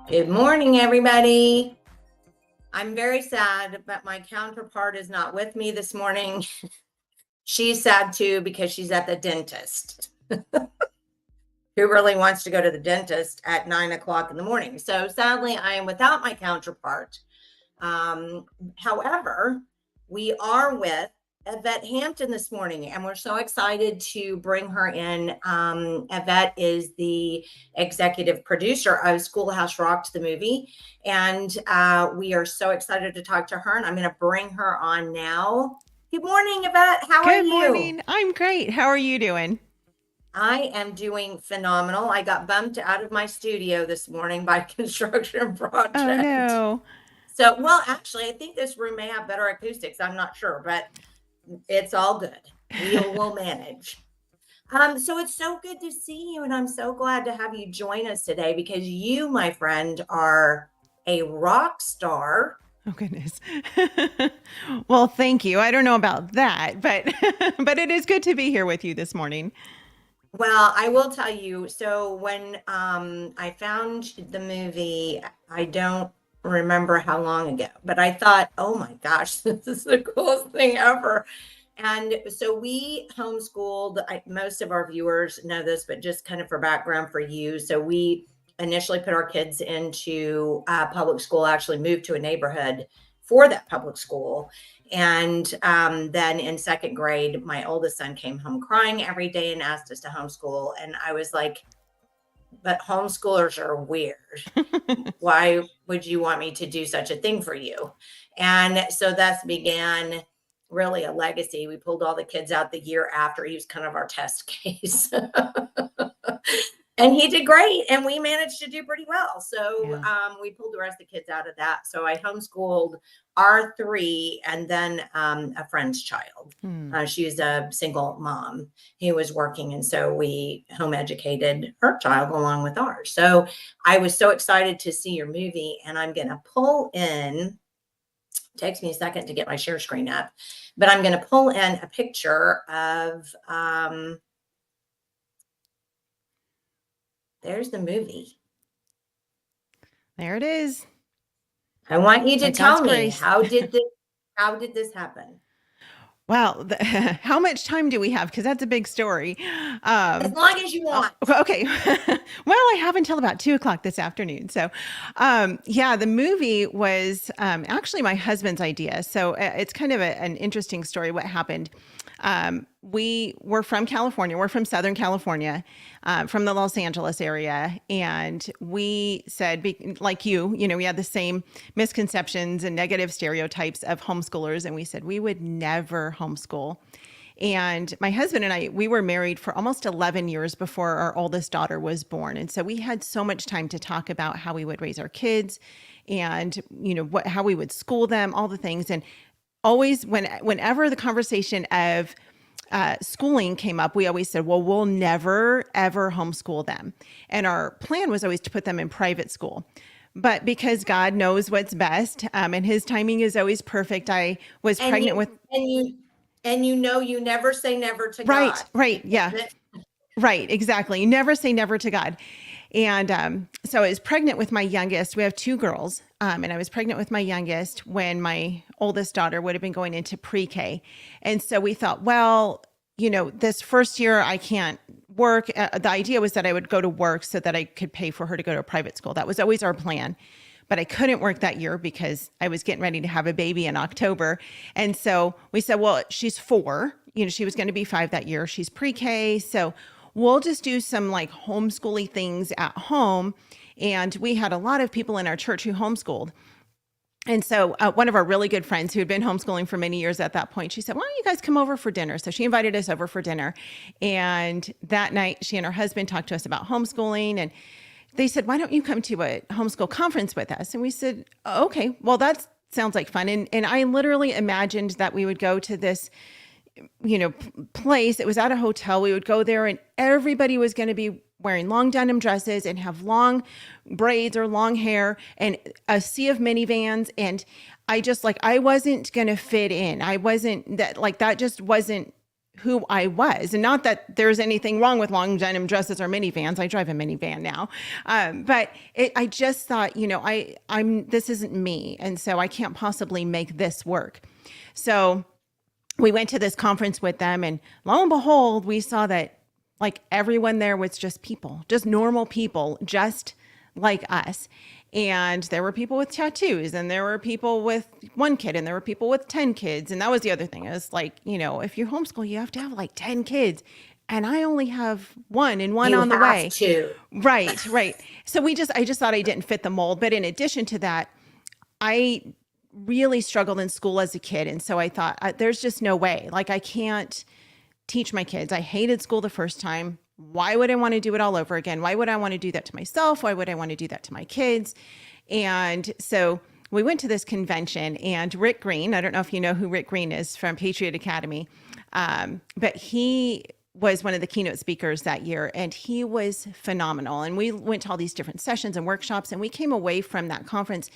Good morning, everybody. I'm very sad, but my counterpart is not with me this morning. She's sad too because she's at the dentist. Who really wants to go to the dentist at 9 o'clock in the morning? So sadly, I am without my counterpart. However, we are with Yvette Hampton this morning, and we're so excited to bring her in. Yvette is the executive producer of Schoolhouse Rocked, the movie, and we are so excited to talk to her, and I'm going to bring her on now. Good morning, Yvette. How are Good you? morning. I'm great. How are you doing? I am doing phenomenal. I got bumped out of my studio this morning by construction Oh project. no. So, well, actually, I think this room may have better acoustics. I'm not sure, but it's all good. We'll manage. So it's so good to see you, and I'm so glad to have you join us today because you, my friend, are a rock star. Oh goodness. Well, thank you. I don't know about that, but but it is good to be here with you this morning. Well, I will tell you. So when I found the movie, I don't remember how long ago, but I thought, oh my gosh, this is the coolest thing ever. And so we homeschooled. Most of our viewers know this, but just kind of for background for you. So we initially put our kids into public school, actually moved to a neighborhood for that public school. And then in second grade, my oldest son came home crying every day and asked us to homeschool. And I was like, but homeschoolers are weird. Why would you want me to do such a thing for you? And so thus began really a legacy. We pulled all the kids out the year after. He was kind of our test case. And he did great, and we managed to do pretty well. So Yeah. we pulled the rest of the kids out of that. So I homeschooled our three and then a friend's child. Hmm. She was a single mom who was working, and so we home educated her child along with ours. So I was so excited to see your movie, and I'm going to pull in. Takes me a second to get my share screen up, but I'm going to pull in a picture of there's the movie. There it is. I want you to By God's tell me, grace. how did this happen? Well, how much time do we have? Because that's a big story. As long as you Oh, want. okay. Well, I have until about 2 o'clock this afternoon. So, yeah, the movie was actually my husband's idea. So it's kind of an interesting story. What happened? We were from California. We're from Southern California, from the Los Angeles area. And we said, like we had the same misconceptions and negative stereotypes of homeschoolers. And we said we would never homeschool. And my husband and I, we were married for almost 11 years before our oldest daughter was born. And so we had so much time to talk about how we would raise our kids and, how we would school them, all the things. And always, whenever the conversation of schooling came up, we always said, well, we'll never, ever homeschool them. And our plan was always to put them in private school. But because God knows what's best, and his timing is always perfect, I was And pregnant you with. you never say never to God. Right. Yeah. Right, exactly. Never say never to God. And so I was pregnant with my youngest. We have two girls. And I was pregnant with my youngest when my oldest daughter would have been going into pre-K. And so we thought, well, this first year I can't work. The idea was that I would go to work so that I could pay for her to go to a private school. That was always our plan. But I couldn't work that year because I was getting ready to have a baby in October. And so we said, well, she's 4. She was going to be 5 that year. She's pre-K. So we'll just do some like homeschooling things at home. And we had a lot of people in our church who homeschooled. And so one of our really good friends who had been homeschooling for many years at that point, she said, why don't you guys come over for dinner? So she invited us over for dinner. And that night, she and her husband talked to us about homeschooling. And they said, why don't you come to a homeschool conference with us? And we said, oh, okay, well, that sounds like fun. And I literally imagined that we would go to this place. It was at a hotel. We would go there and everybody was going to be wearing long denim dresses and have long braids or long hair and a sea of minivans. And I wasn't going to fit in. I wasn't that just wasn't who I was. And not that there's anything wrong with long denim dresses or minivans. I drive a minivan now. But I just thought, this isn't me. And so I can't possibly make this work. So we went to this conference with them, and lo and behold, we saw that like everyone there was just people, just normal people, just like us. And there were people with tattoos, and there were people with one kid, and there were people with 10 kids. And that was the other thing. It was like, if you homeschool, you have to have like 10 kids. And I only have one and one You on the have way. to. Right. So I just thought I didn't fit the mold. But in addition to that, I really struggled in school as a kid. And so I thought, there's just no way. Like, I can't teach my kids. I hated school the first time. Why would I want to do it all over again? Why would I want to do that to myself? Why would I want to do that to my kids? And so we went to this convention, and Rick Green, I don't know if you know who Rick Green is from Patriot Academy, but he was one of the keynote speakers that year, and he was phenomenal. And we went to all these different sessions and workshops, and we came away from that conference.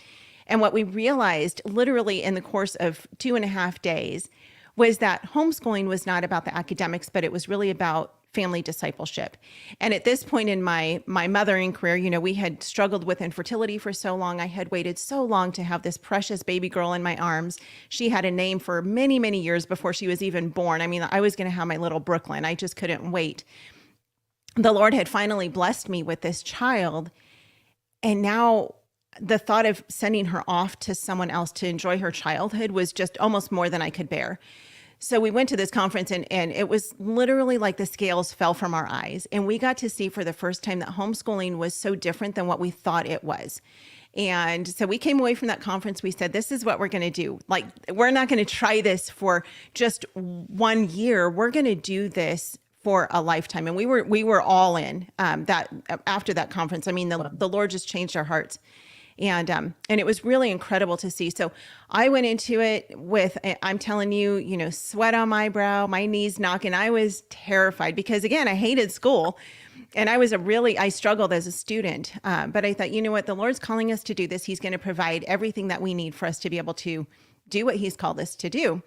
And what we realized literally in the course of 2.5 days was that homeschooling was not about the academics, but it was really about family discipleship. And at this point in my mothering career, we had struggled with infertility for so long. I had waited so long to have this precious baby girl in my arms. She had a name for many, many years before she was even born. I mean, I was going to have my little Brooklyn. I just couldn't wait. The Lord had finally blessed me with this child. And now the thought of sending her off to someone else to enjoy her childhood was just almost more than I could bear. So we went to this conference, and it was literally like the scales fell from our eyes. And we got to see for the first time that homeschooling was so different than what we thought it was. And so we came away from that conference. We said, this is what we're going to do. Like, we're not going to try this for just 1 year. We're going to do this for a lifetime. And we were all in that after that conference. I mean, the Lord just changed our hearts. And it was really incredible to see. So I went into it with, I'm telling you, sweat on my brow, my knees knocking. I was terrified because, again, I hated school, and I struggled as a student. But I thought, you know what, the Lord's calling us to do this. He's going to provide everything that we need for us to be able to do what he's called us to do.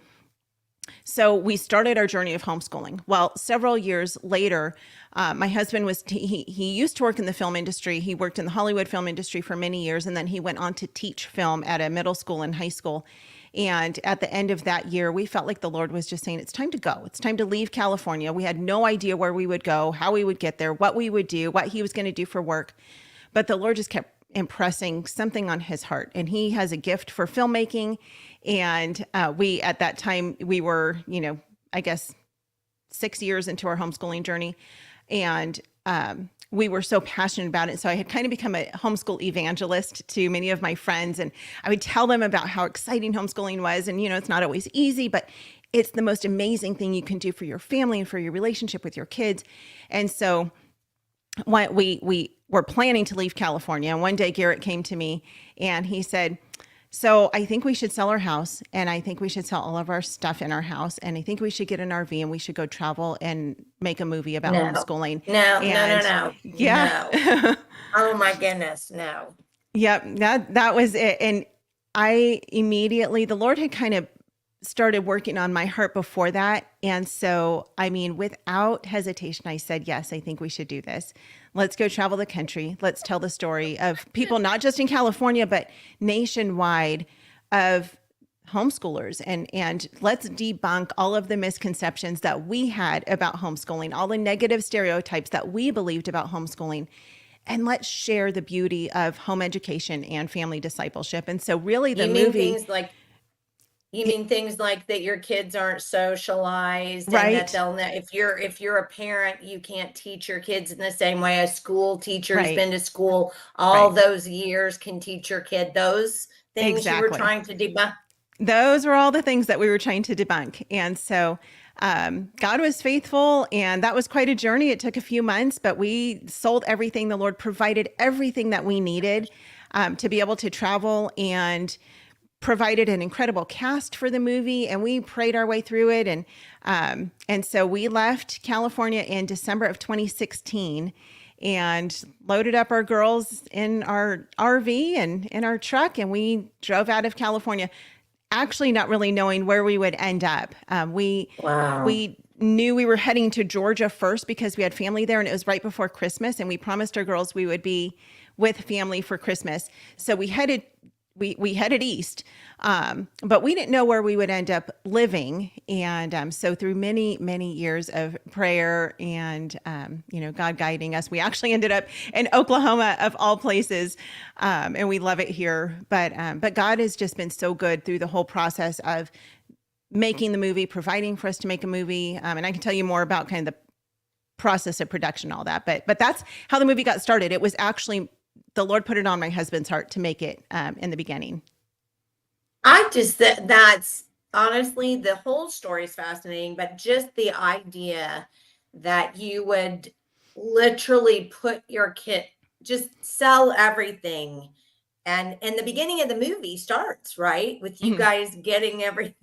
So we started our journey of homeschooling. Well, several years later, my husband he used to work in the film industry. He worked in the Hollywood film industry for many years, and then he went on to teach film at a middle school and high school. And at the end of that year, we felt like the Lord was just saying, it's time to go. It's time to leave California. We had no idea where we would go, how we would get there, what we would do, what he was going to do for work. But the Lord just kept impressing something on his heart. And he has a gift for filmmaking. And at that time, we were, I guess 6 years into our homeschooling journey. And we were so passionate about it. So I had kind of become a homeschool evangelist to many of my friends. And I would tell them about how exciting homeschooling was. And, it's not always easy, but it's the most amazing thing you can do for your family and for your relationship with your kids. And so we were planning to leave California. And one day Garrett came to me and he said, so I think we should sell our house, and I think we should sell all of our stuff in our house, and I think we should get an RV and we should go travel and make a movie about homeschooling. No. Yeah. No. Oh my goodness, no. Yep. That was it. And I immediately, the Lord had kind of started working on my heart before that. And so, without hesitation, I said, yes, I think we should do this. Let's go travel the country. Let's tell the story of people, not just in California, but nationwide, of homeschoolers. And let's debunk all of the misconceptions that we had about homeschooling, all the negative stereotypes that we believed about homeschooling. And let's share the beauty of home education and family discipleship. And so really the movie... You mean things like that your kids aren't socialized, right? And that they'll know if you're a parent, you can't teach your kids in the same way a school teacher has been to school all those years can teach your kid. Those things you were trying to debunk. Those were all the things that we were trying to debunk. And so God was faithful, and that was quite a journey. It took a few months, but we sold everything. The Lord provided everything that we needed to be able to travel, and provided an incredible cast for the movie, and we prayed our way through it. And so we left California in December of 2016 and loaded up our girls in our RV and in our truck, and we drove out of California, actually not really knowing where we would end up. We knew we were heading to Georgia first because we had family there, and it was right before Christmas, and we promised our girls we would be with family for Christmas. So we headed east, but we didn't know where we would end up living. And so through many years of prayer and God guiding us, we actually ended up in Oklahoma of all places, and we love it here. But God has just been so good through the whole process of making the movie, providing for us to make a movie. And I can tell you more about kind of the process of production, all that. But that's how the movie got started. It was actually the Lord put it on my husband's heart to make it in the beginning. That's honestly, the whole story is fascinating, but just the idea that you would literally put your kit, just sell everything. And the beginning of the movie starts, right, with you Mhm. guys getting everything,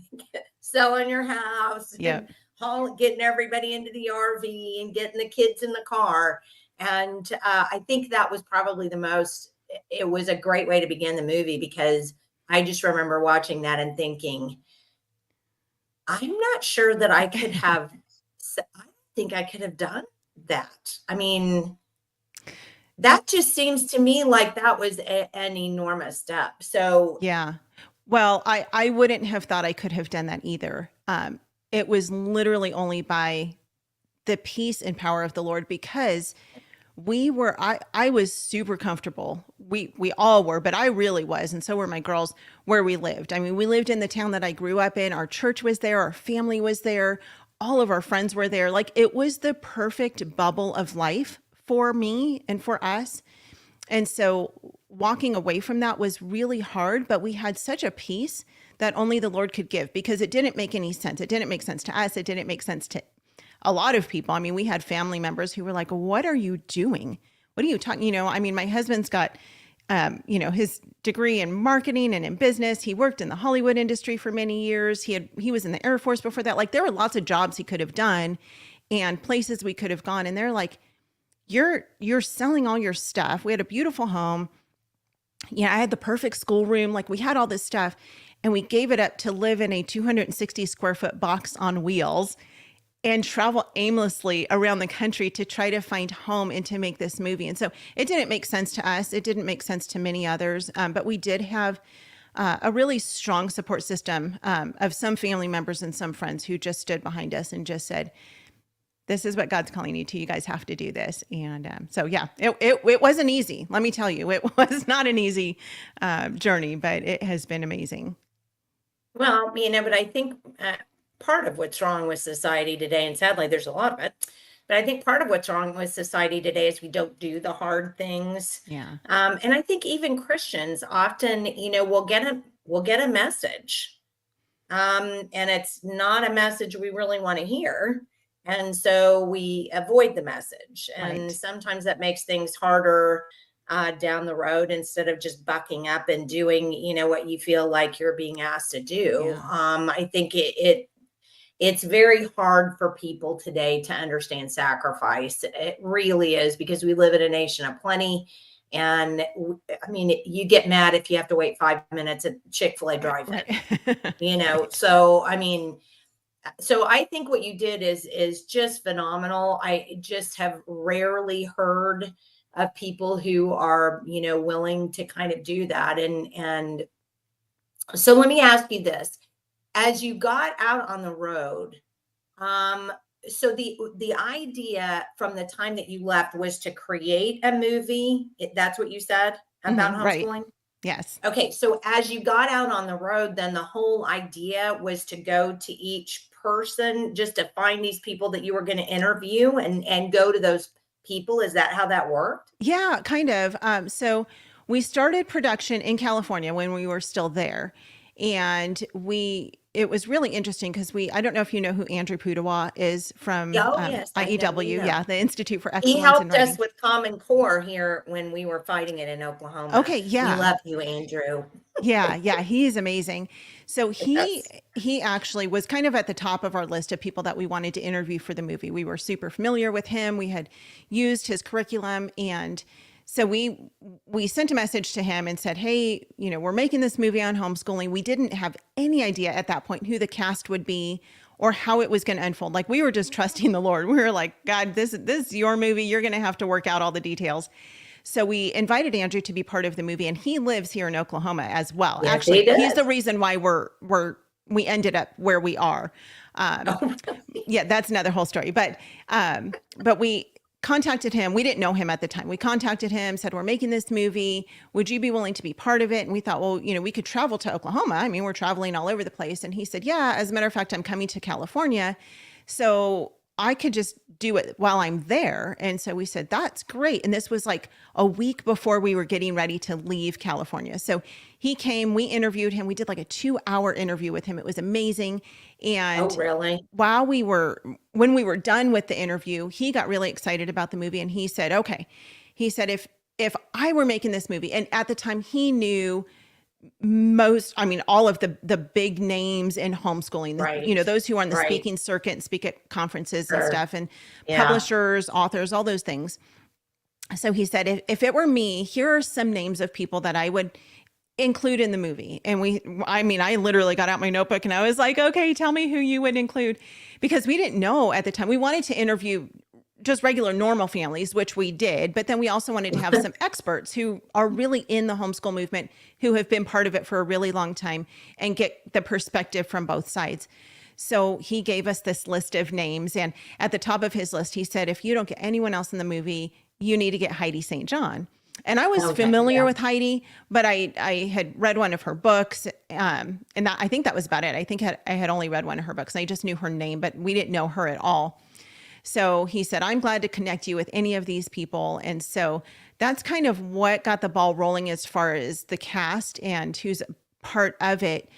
selling your house Yeah. and getting everybody into the RV and getting the kids in the car. And I think that was probably it was a great way to begin the movie, because I just remember watching that and thinking, I'm not sure that I could have, I don't think I could have done that. I mean, that just seems to me like that was an enormous step. So, Yeah. Well, I wouldn't have thought I could have done that either. It was literally only by the peace and power of the Lord, because I was super comfortable. We all were, but I really was, and so were my girls, where we lived. I mean, we lived in the town that I grew up in. Our church was there, our family was there, all of our friends were there. Like, it was the perfect bubble of life for me and for us. And so walking away from that was really hard, but we had such a peace that only the Lord could give, because it didn't make any sense. It didn't make sense to us. It didn't make sense to a lot of people. I mean, we had family members who were like, "What are you doing? What are you talking?" I mean, my husband's got, his degree in marketing and in business. He worked in the Hollywood industry for many years. He was in the Air Force before that. Like, there were lots of jobs he could have done and places we could have gone. And they're like, you're selling all your stuff. We had a beautiful home. Yeah, I had the perfect schoolroom. Like, we had all this stuff, and we gave it up to live in a 260 square foot box on wheels and travel aimlessly around the country to try to find home and to make this movie. And so it didn't make sense to us. It didn't make sense to many others. But we did have a really strong support system of some family members and some friends who just stood behind us and just said, "This is what God's calling you to. You guys have to do this." And so, yeah, it wasn't easy. Let me tell you, it was not an easy journey, but it has been amazing. well, but I think part of what's wrong with society today, and sadly, there's a lot of it, but I think part of what's wrong with society today is we don't do the hard things. Yeah. And I think even Christians often, will get a message, and it's not a message we really want to hear. And so we avoid the message. And Right. sometimes that makes things harder down the road, instead of just bucking up and doing, what you feel like you're being asked to do. Yeah. I think it's very hard for people today to understand sacrifice. It really is, because we live in a nation of plenty. And you get mad if you have to wait 5 minutes at Chick-fil-A Right. drive-in, Right. Right. So so I think what you did is just phenomenal. I just have rarely heard of people who are, willing to kind of do that. And so let me ask you this. As you got out on the road, um, so the idea from the time that you left was to create a movie. That's what you said about Right. homeschooling? Yes. Okay, so as you got out on the road, then the whole idea was to go to each person, just to find these people that you were going to interview, and go to those people. Is that how that worked? Yeah, kind of. So we started production in California when we were still there. And it was really interesting because I don't know if you know who Andrew Pudawa is from Oh, yes, I know. We IEW. know. Yeah, the Institute for He Excellence in helped us Writing. with Common Core here when we were fighting it in Oklahoma. Okay. We Yeah. love you, Andrew. Yeah, yeah, he is amazing. So he Yes. he actually was kind of at the top of our list of people that we wanted to interview for the movie. We were super familiar with him. We had used his curriculum, and So we sent a message to him and said, "Hey, we're making this movie on homeschooling." We didn't have any idea at that point who the cast would be or how it was going to unfold. Like, we were just trusting the Lord. We were like, "God, this is your movie. You're going to have to work out all the details." So we invited Andrew to be part of the movie, and he lives here in Oklahoma as well. Yes, Actually, he he's the does. reason why we ended up where we are. Um, Oh, yeah, that's another whole story. But we contacted him. We didn't know him at the time. We contacted him, said, "We're making this movie. Would you be willing to be part of it?" And we thought, well, we could travel to Oklahoma. I mean, we're traveling all over the place. And he said, "Yeah, as a matter of fact, I'm coming to California. So I could just do it while I'm there." And so we said, "That's great." And this was like a week before we were getting ready to leave California. So he came, we interviewed him. We did like a 2-hour interview with him. It was amazing. oh, And really? when we were done with the interview, he got really excited about the movie, and he said, "Okay." He said, if I were making this movie, and at the time he knew all of the big names in homeschooling, Right. those who are on the Right. speaking circuit and speak at conferences and Sure. stuff, and Yeah. publishers, authors, all those things. So he said, if it were me, here are some names of people that I would include in the movie. And I literally got out my notebook and I was like, "Okay, tell me who you would include," because we didn't know at the time. We wanted to interview just regular normal families, which we did, but then we also wanted to have some experts who are really in the homeschool movement, who have been part of it for a really long time, and get the perspective from both sides. So he gave us this list of names, and at the top of his list, he said, "If you don't get anyone else in the movie, you need to get Heidi St. John." And I was Okay. familiar Yeah. with Heidi, but I had read one of her books, and I think that was about it. I think I had only read one of her books. I just knew her name, but we didn't know her at all. So he said, "I'm glad to connect you with any of these people." And so that's kind of what got the ball rolling as far as the cast and who's part of it.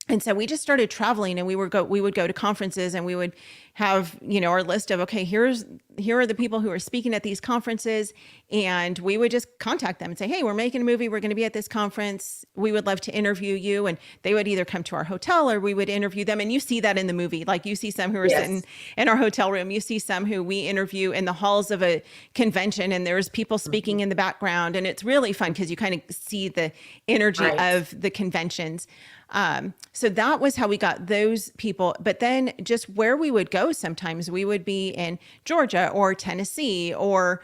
And so we just started traveling, and we would go to conferences, and we would have, our list of, okay, here are the people who are speaking at these conferences. And we would just contact them and say, "Hey, we're making a movie. We're going to be at this conference. We would love to interview you." And they would either come to our hotel or we would interview them. And you see that in the movie. Like, you see some who are sitting Yes. in our hotel room. You see some who we interview in the halls of a convention, and there's people speaking Mhm. in the background. And it's really fun because you kind of see the energy Right. of the conventions. So that was how we got those people. But then just where we would go, sometimes we would be in Georgia or Tennessee or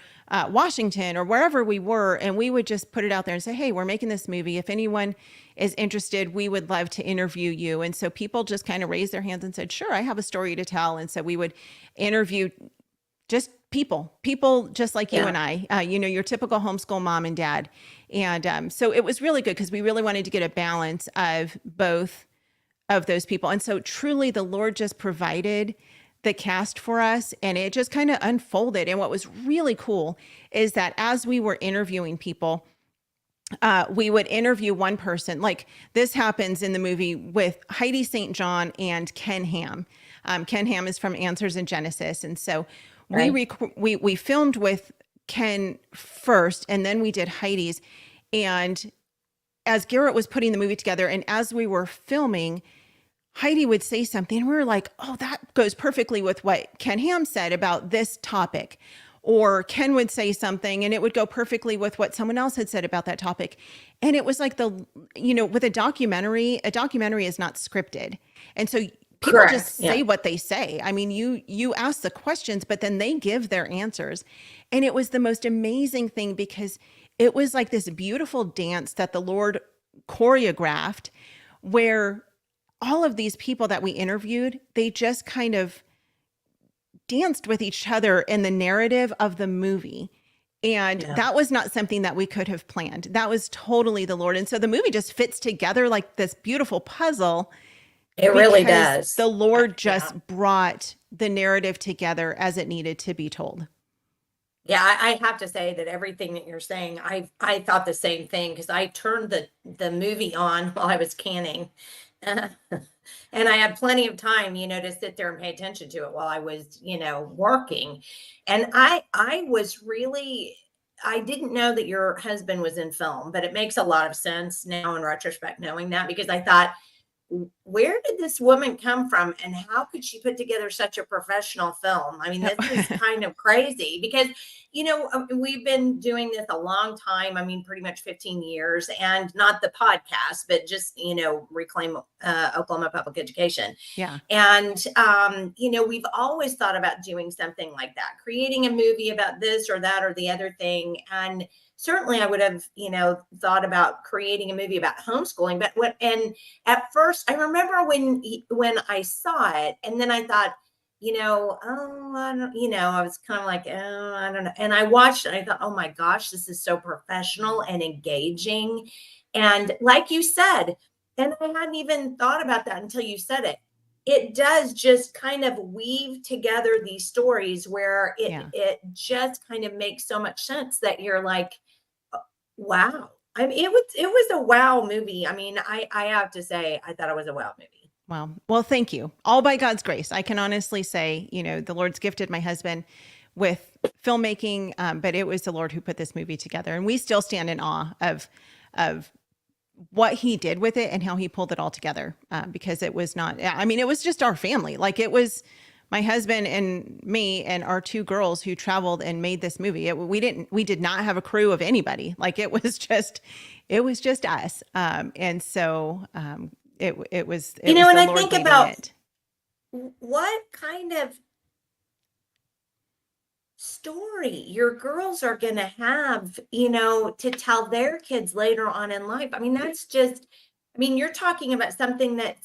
Washington or wherever we were. And we would just put it out there and say, "Hey, we're making this movie. If anyone is interested, we would love to interview you." And so people just kind of raised their hands and said, "Sure, I have a story to tell." And so we would interview just people just like you Yeah. and I, your typical homeschool mom and dad. And so it was really good because we really wanted to get a balance of both of those people. And so truly the Lord just provided the cast for us, and it just kind of unfolded. And what was really cool is that as we were interviewing people, we would interview one person. Like, this happens in the movie with Heidi St. John and Ken Ham. Ken Ham is from Answers in Genesis. And so Right. we filmed with Ken first, and then we did Heidi's. And as Garrett was putting the movie together, and as we were filming, Heidi would say something, and we were like, "Oh, that goes perfectly with what Ken Ham said about this topic." Or Ken would say something, and it would go perfectly with what someone else had said about that topic. And it was like with a documentary is not scripted. And so people Correct. just Yeah. say what they say. I mean, you ask the questions, but then they give their answers. And it was the most amazing thing because it was like this beautiful dance that the Lord choreographed, where all of these people that we interviewed, they just kind of danced with each other in the narrative of the movie. And Yeah. that was not something that we could have planned. That was totally the Lord. And so the movie just fits together like this beautiful puzzle It really because does. the Lord Yeah. just brought the narrative together as it needed to be told. Yeah, I have to say that everything that you're saying, I thought the same thing because I turned the movie on while I was canning. And I had plenty of time, to sit there and pay attention to it while I was, working. And I was really I didn't know that your husband was in film, but it makes a lot of sense now in retrospect knowing that because I thought where did this woman come from and how could she put together such a professional film? I mean, this is kind of crazy because, we've been doing this a long time. I mean, pretty much 15 years, and not the podcast, but just, Reclaim Oklahoma Public Education. Yeah. And, we've always thought about doing something like that, creating a movie about this or that or the other thing. And certainly I would have, thought about creating a movie about homeschooling. And at first I remember when I saw it, and then I thought, oh, I don't, I was kind of like, oh, I don't know. And I watched it and I thought, oh my gosh, this is so professional and engaging. And like you said, and I hadn't even thought about that until you said it. It does just kind of weave together these stories where it just kind of makes so much sense that you're like, wow. I mean, it was a wow movie. I mean, I have to say, I thought it was a wow movie. Well, thank you. All by God's grace. I can honestly say, the Lord's gifted my husband with filmmaking, but it was the Lord who put this movie together, and we still stand in awe of what he did with it and how he pulled it all together. Because it was not, I mean, it was just our family. Like, it was my husband and me and our two girls who traveled and made this movie. We did not have a crew of anybody. Like, it was just us. And so, it was and the I Lord think leading about it. what kind of story your girls are going to have, to tell their kids later on in life. I mean, you're talking about something that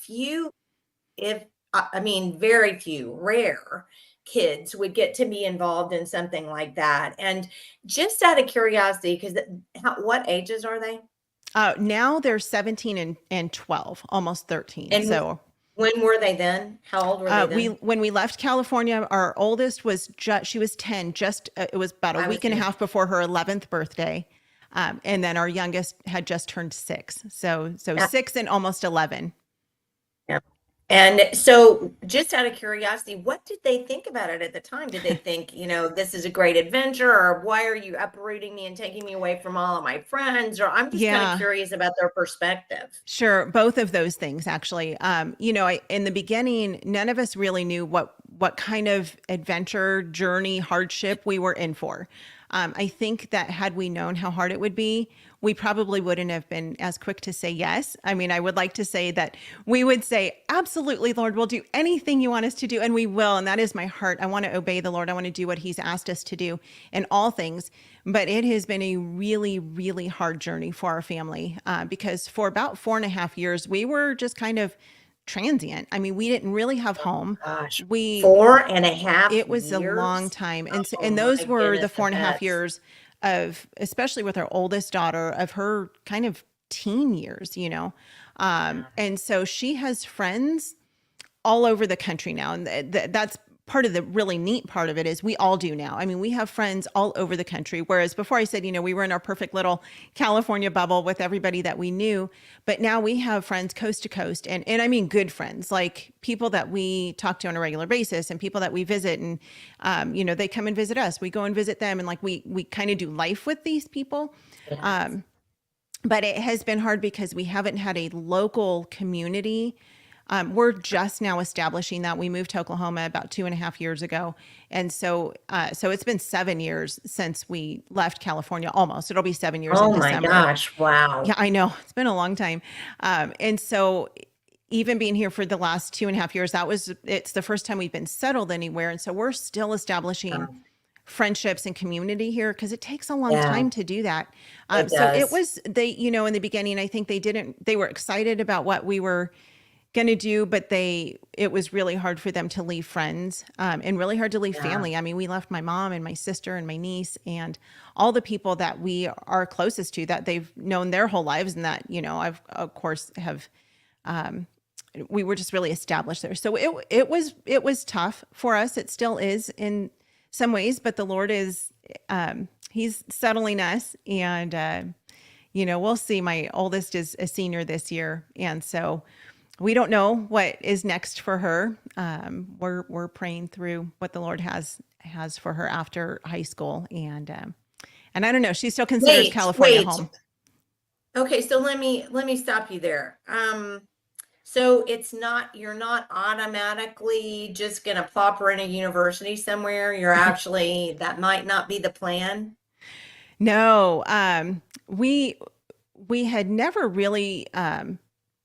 very few, rare kids would get to be involved in something like that. And just out of curiosity, because what ages are they? Now they're 17 and 12, almost 13. And so when were they then? How old were they then? when we left California, our oldest was she was 10, it was about a week and a half before her 11th birthday. And then our youngest had just turned 6. So 6 and almost 11. Yeah. And so, just out of curiosity, what did they think about it at the time? Did they think, this is a great adventure, or why are you uprooting me and taking me away from all of my friends? Or I'm just kind of curious about their perspective. Sure. Both of those things, actually. In the beginning, none of us really knew what kind of adventure, journey, hardship we were in for. I think that had we known how hard it would be, we probably wouldn't have been as quick to say yes. I mean, I would like to say that we would say, absolutely, Lord, we'll do anything you want us to do, and we will. And that is my heart. I want to obey the Lord. I want to do what he's asked us to do in all things. But it has been a really, really hard journey for our family because for about 4.5 years, we were just kind of transient. I mean, we didn't really have home. Gosh, 4.5 it was years? A long time. And so, and my those were the goodness, 4.5 years of, especially with our oldest daughter, of her kind of teen years, and so she has friends all over the country now. And that's part of the really neat part of it is we all do now. I mean, we have friends all over the country. Whereas before I said, we were in our perfect little California bubble with everybody that we knew, but now we have friends coast to coast, and I mean, good friends, like people that we talk to on a regular basis and people that we visit, and, they come and visit us. We go and visit them, and like, we kind of do life with these people. Yes. But it has been hard because we haven't had a local community. We're just now establishing that. We moved to Oklahoma about 2.5 years ago. And so it's been 7 years since we left California, almost. It'll be 7 years in December. Oh my gosh. Wow. Yeah, I know. It's been a long time. And so even being here for the last 2.5 years, it's the first time we've been settled anywhere. And so we're still establishing friendships and community here because it takes a long time to do that. So it was, in the beginning, I think they were excited about what we were going to do, but it was really hard for them to leave friends and really hard to leave family. I mean, we left my mom and my sister and my niece and all the people that we are closest to that they've known their whole lives, and that, I've of course have, we were just really established there. So it was tough for us. It still is in some ways, but the Lord is, he's settling us, and, we'll see. My oldest is a senior this year. And so we don't know what is next for her. We're praying through what the Lord has for her after high school, and I don't know. She still considers California home. Okay, so let me stop you there. So you're not automatically just going to plop her in a university somewhere. That might not be the plan. No, we had never really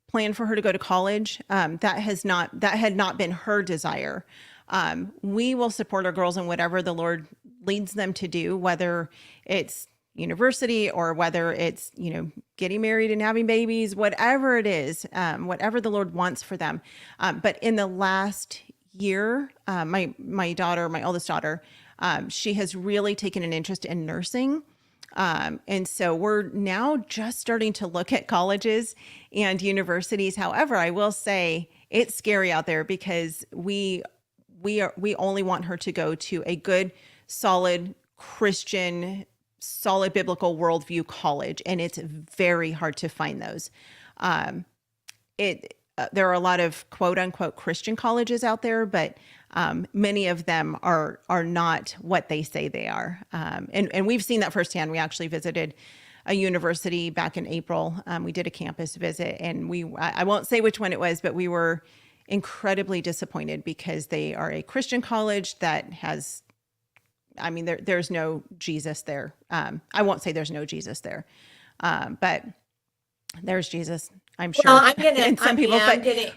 planned for her to go to college. That had not been her desire. We will support our girls in whatever the Lord leads them to do, whether it's university or whether it's, getting married and having babies, whatever it is, whatever the Lord wants for them. But in the last year, my oldest daughter, she has really taken an interest in nursing. And so we're now just starting to look at colleges and universities. However, I will say it's scary out there because we only want her to go to a good, solid Christian, solid biblical worldview college, and it's very hard to find those. There are a lot of quote unquote Christian colleges out there, but many of them are not what they say they are. And we've seen that firsthand. We actually visited a university back in April. We did a campus visit, and I won't say which one it was, but we were incredibly disappointed because they are a Christian college that has, there's no Jesus there. I won't say there's no Jesus there, but there's Jesus, I'm sure. Well, and some people, but I'm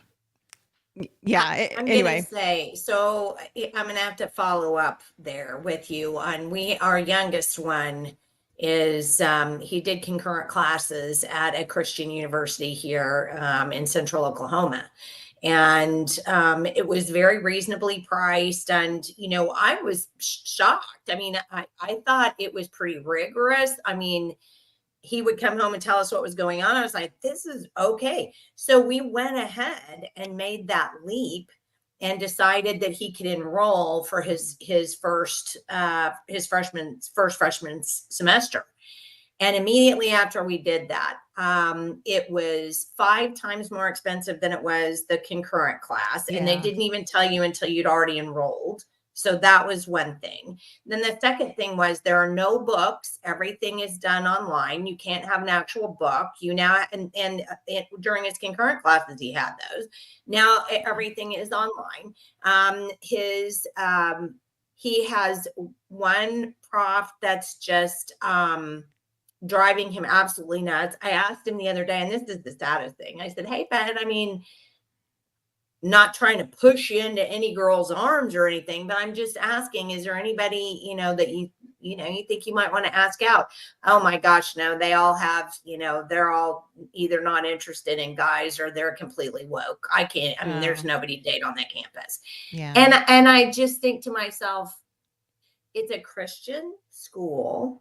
anyway. gonna say, so I'm gonna have to follow up there with you on our youngest one is he did concurrent classes at a Christian university here in central Oklahoma. And it was very reasonably priced. And, I was shocked. I thought it was pretty rigorous. He would come home and tell us what was going on. I was like, this is okay. So we went ahead and made that leap and decided that he could enroll for his first freshman semester. And immediately after we did that, it was 5 times more expensive than it was the concurrent class. And they didn't even tell you until you'd already enrolled. So that was one thing. Then the second thing was there are no books. Everything is done online. You can't have an actual book. And during his concurrent classes, he had those. Now everything is online. He has one prof that's just driving him absolutely nuts. I asked him the other day, and this is the saddest thing. I said, hey, Ben, not trying to push you into any girl's arms or anything, but I'm just asking, is there anybody, that you think you might want to ask out? Oh my gosh, no, they all have, they're all either not interested in guys or they're completely woke. I can't, there's nobody to date on that campus. Yeah. And I just think to myself, it's a Christian school.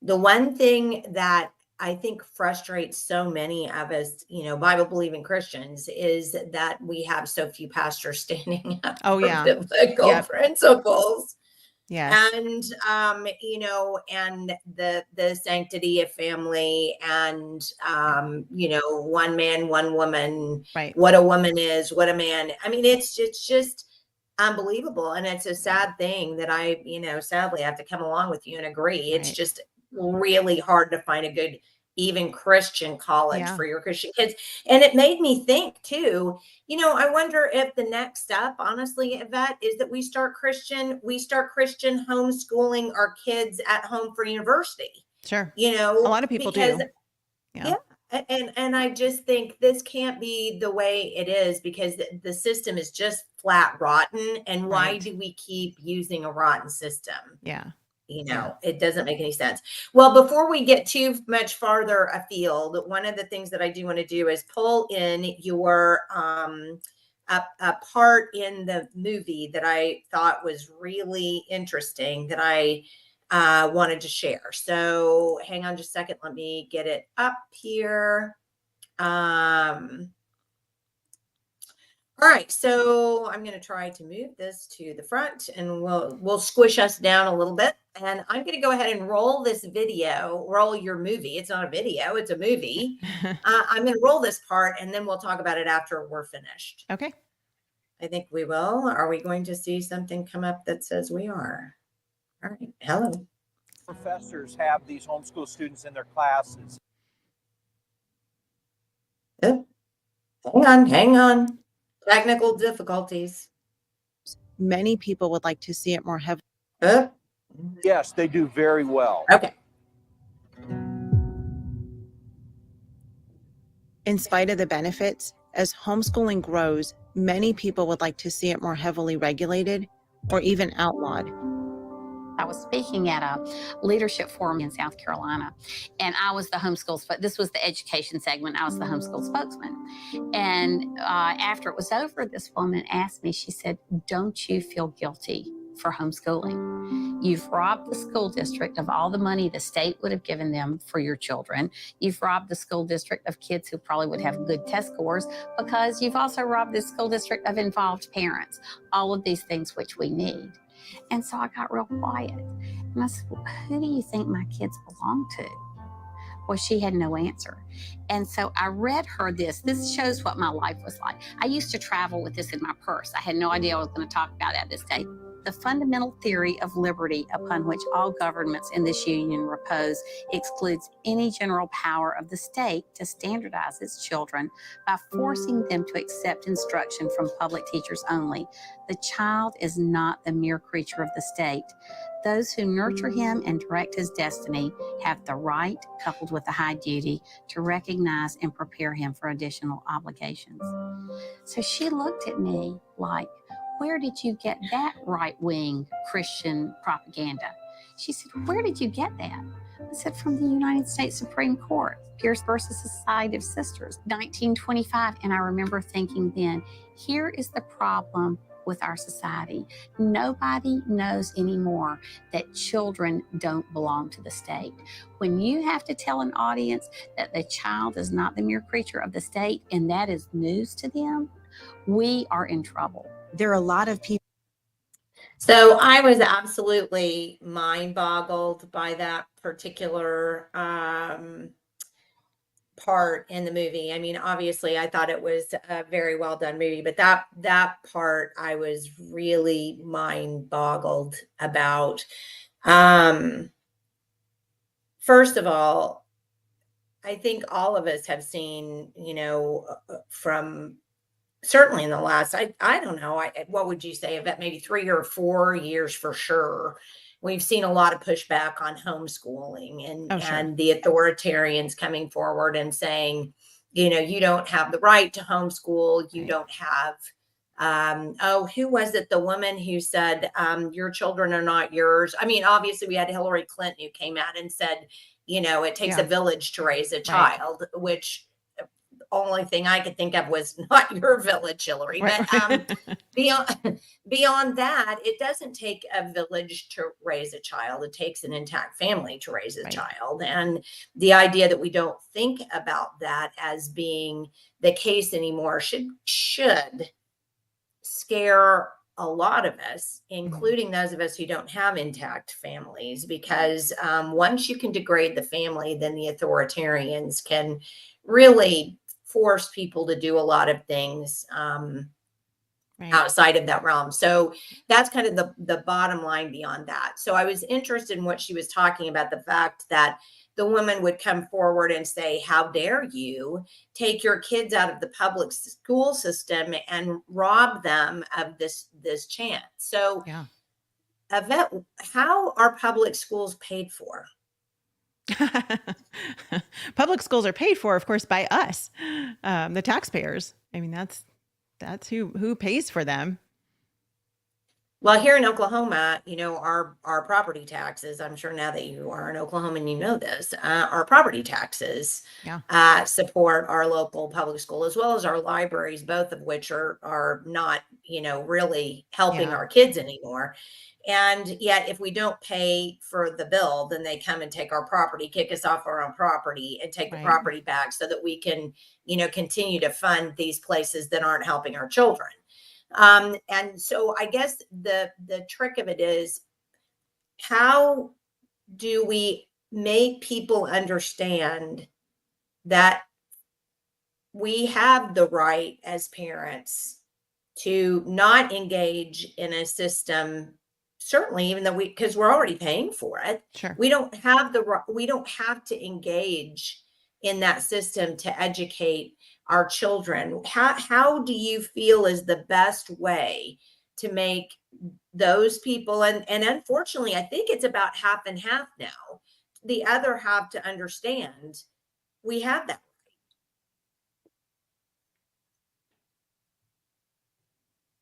The one thing that I think frustrates so many of us, Bible believing Christians, is that we have so few pastors standing up for biblical principles. Yes. And and the sanctity of family, and one man, one woman, right. What a woman is, what a man. It's just unbelievable. And it's a sad thing that I, sadly have to come along with you and agree. It's just really hard to find a good, even Christian college for your Christian kids. And it made me think too, I wonder if the next step, honestly, Yvette, is that we start Christian homeschooling our kids at home for university. Sure. A lot of people do. Yeah. And I just think this can't be the way it is, because the system is just flat rotten. And why do we keep using a rotten system? Yeah. It doesn't make any sense. Well, before we get too much farther afield, one of the things that I do want to do is pull in your a part in the movie that I thought was really interesting that I wanted to share. So hang on just a second. Let me get it up here. All right, so I'm going to try to move this to the front, and we'll squish us down a little bit. And I'm going to go ahead and roll your movie. It's not a video, it's a movie. I'm going to roll this part, and then we'll talk about it after we're finished. Okay. I think we will. Are we going to see something come up that says we are? All right, hello. Professors have these homeschool students in their classes. Oh, hang on. Technical difficulties. Many people would like to see it more heavily. Oh, Yes, they do very well. okay. In spite of the benefits, as homeschooling grows, many people would like to see it more heavily regulated or even outlawed. I was speaking at a leadership forum in South Carolina, and I was the homeschool. This was the education segment. I was the homeschool spokesman. And after it was over, this woman asked me. She said, "Don't you feel guilty for homeschooling? You've robbed the school district of all the money the state would have given them for your children. You've robbed the school district of kids who probably would have good test scores, because you've also robbed the school district of involved parents. All of these things which we need." And so I got real quiet. And I said, "Well, who do you think my kids belong to?" Well, she had no answer. And so I read her this. This shows what my life was like. I used to travel with this in my purse. I had no idea I was going to talk about that this day. The fundamental theory of liberty upon which all governments in this union repose excludes any general power of the state to standardize its children by forcing them to accept instruction from public teachers only. The child is not the mere creature of the state. Those who nurture him and direct his destiny have the right, coupled with the high duty, to recognize and prepare him for additional obligations. So she looked at me like, "Where did you get that right-wing Christian propaganda?" She said, "Where did you get that?" I said, "From the United States Supreme Court, Pierce versus Society of Sisters, 1925. And I remember thinking then, here is the problem with our society. Nobody knows anymore that children don't belong to the state. When you have to tell an audience that the child is not the mere creature of the state, and that is news to them, we are in trouble." There are a lot of people. So I was absolutely mind boggled by that particular part in the movie. I mean, obviously, I thought it was a very well done movie, but that part I was really mind boggled about. First of all, I think all of us have seen, from certainly in the last, I don't know, what would you say, Yvette, maybe 3 or 4 years for sure. We've seen a lot of pushback on homeschooling and Oh, sure. and the authoritarians coming forward and saying, you don't have the right to homeschool. You Right. don't have, who was it? The woman who said, your children are not yours. I mean, obviously we had Hillary Clinton who came out and said, it takes Yeah. a village to raise a Right. child, which only thing I could think of was not your village, Hillary. Right. But beyond that, it doesn't take a village to raise a child. It takes an intact family to raise a Right. child. And the idea that we don't think about that as being the case anymore should scare a lot of us, including those of us who don't have intact families, because once you can degrade the family, then the authoritarians can really force people to do a lot of things Right. outside of that realm. So that's kind of the bottom line beyond that. So I was interested in what she was talking about, the fact that the woman would come forward and say, how dare you take your kids out of the public school system and rob them of this chance. So Yeah. Yvette, how are public schools paid for? Public schools are paid for, of course, by us, the taxpayers. I mean, that's who pays for them. Well, here in Oklahoma, our property taxes, I'm sure now that you are in Oklahoma and you know this, our property taxes Yeah. support our local public school as well as our libraries, both of which are not, really helping Yeah. our kids anymore. And yet, if we don't pay for the bill, then they come and take our property, kick us off our own property, and take the Right. property back so that we can, continue to fund these places that aren't helping our children. And so I guess the trick of it is, how do we make people understand that we have the right as parents to not engage in a system, certainly even though because we're already paying for it, Sure. we don't have to engage in that system to educate our children. How do you feel is the best way to make those people, and unfortunately, I think it's about half and half now, the other half to understand we have that.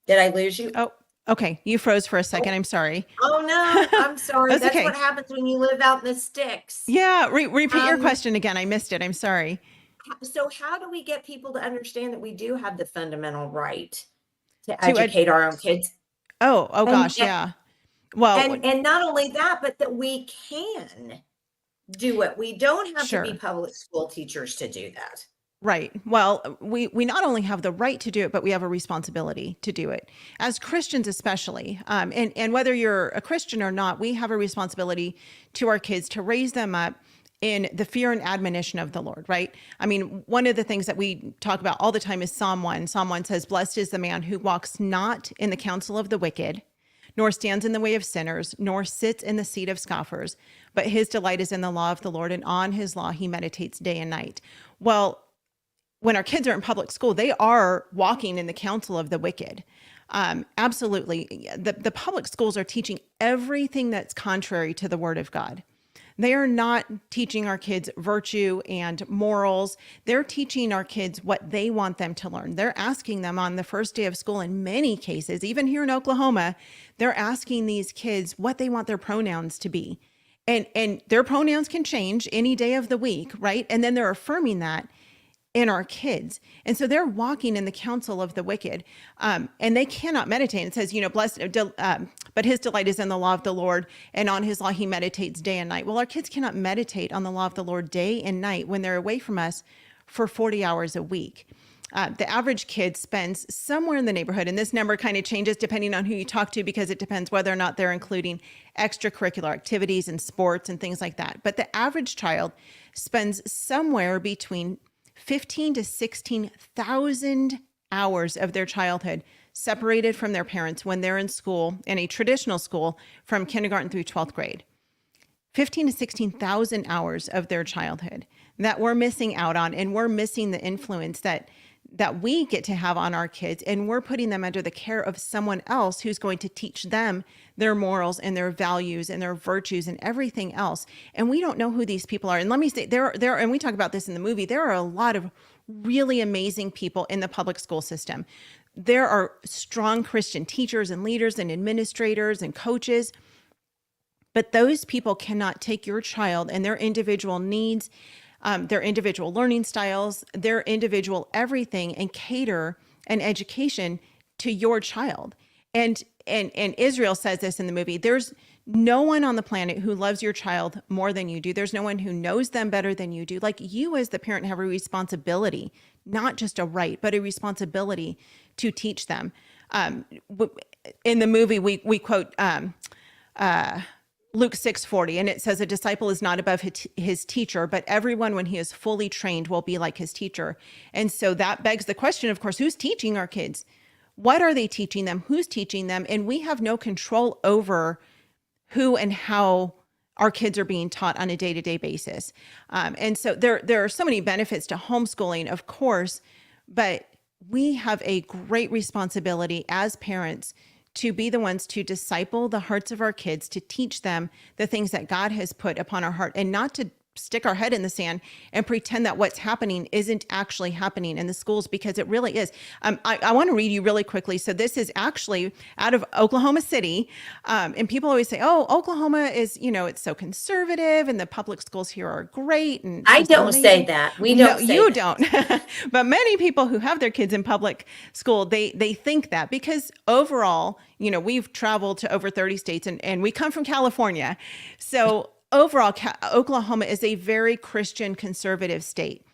Did I lose you? Oh, okay. You froze for a second. I'm sorry. Oh no, I'm sorry. That's That's okay. what happens when you live out in the sticks. Yeah. Repeat your question again. I missed it. I'm sorry. So how do we get people to understand that we do have the fundamental right to To educate our own kids? Oh And, gosh. Yeah. Well, and not only that, but that we can do it. We don't have to be sure. public school teachers to do that. Right. Well, we not only have the right to do it, but we have a responsibility to do it as Christians, especially. And whether you're a Christian or not, we have a responsibility to our kids to raise them up in the fear and admonition of the Lord, right? I mean, one of the things that we talk about all the time is Psalm 1. Psalm 1 says, "Blessed is the man who walks not in the counsel of the wicked, nor stands in the way of sinners, nor sits in the seat of scoffers, but his delight is in the law of the Lord, and on his law he meditates day and night." Well, when our kids are in public school, they are walking in the counsel of the wicked. Absolutely. The public schools are teaching everything that's contrary to the word of God. They are not teaching our kids virtue and morals. They're teaching our kids what they want them to learn. They're asking them on the first day of school, in many cases, even here in Oklahoma, they're asking these kids what they want their pronouns to be. And their pronouns can change any day of the week, right? And then they're affirming that in our kids. And so they're walking in the counsel of the wicked, and they cannot meditate. It says, blessed, but his delight is in the law of the Lord, and on his law he meditates day and night. Well, our kids cannot meditate on the law of the Lord day and night when they're away from us for 40 hours a week. The average kid spends somewhere in the neighborhood, and this number kind of changes depending on who you talk to, because it depends whether or not they're including extracurricular activities and sports and things like that. But the average child spends somewhere between 15 to 16,000 hours of their childhood separated from their parents when they're in school, in a traditional school, from kindergarten through 12th grade. 15 to 16,000 hours of their childhood that we're missing out on, and we're missing the influence that we get to have on our kids, and we're putting them under the care of someone else who's going to teach them their morals and their values and their virtues and everything else. And we don't know who these people are. And let me say, there, and we talk about this in the movie, there are a lot of really amazing people in the public school system. There are strong Christian teachers and leaders and administrators and coaches, but those people cannot take your child and their individual needs, their individual learning styles, their individual everything, and cater an education to your child. And Israel says this in the movie, there's no one on the planet who loves your child more than you do. There's no one who knows them better than you do. Like, you as the parent have a responsibility, not just a right, but a responsibility to teach them. In the movie, we quote Luke 6:40, and it says, "A disciple is not above his teacher, but everyone, when he is fully trained, will be like his teacher." And so that begs the question, of course, who's teaching our kids? What are they teaching them? Who's teaching them? And we have no control over who and how our kids are being taught on a day-to-day basis. And so there are so many benefits to homeschooling, of course, but we have a great responsibility as parents to be the ones to disciple the hearts of our kids, to teach them the things that God has put upon our heart, and not to stick our head in the sand and pretend that what's happening isn't actually happening in the schools, because it really is. I want to read you really quickly. So this is actually out of Oklahoma City. And people always say, oh, Oklahoma is, it's so conservative and the public schools here are great. And I don't say that. We don't say you that. don't. But many people who have their kids in public school, they think that, because overall, we've traveled to over 30 states, and we come from California. So overall, Oklahoma is a very Christian conservative state.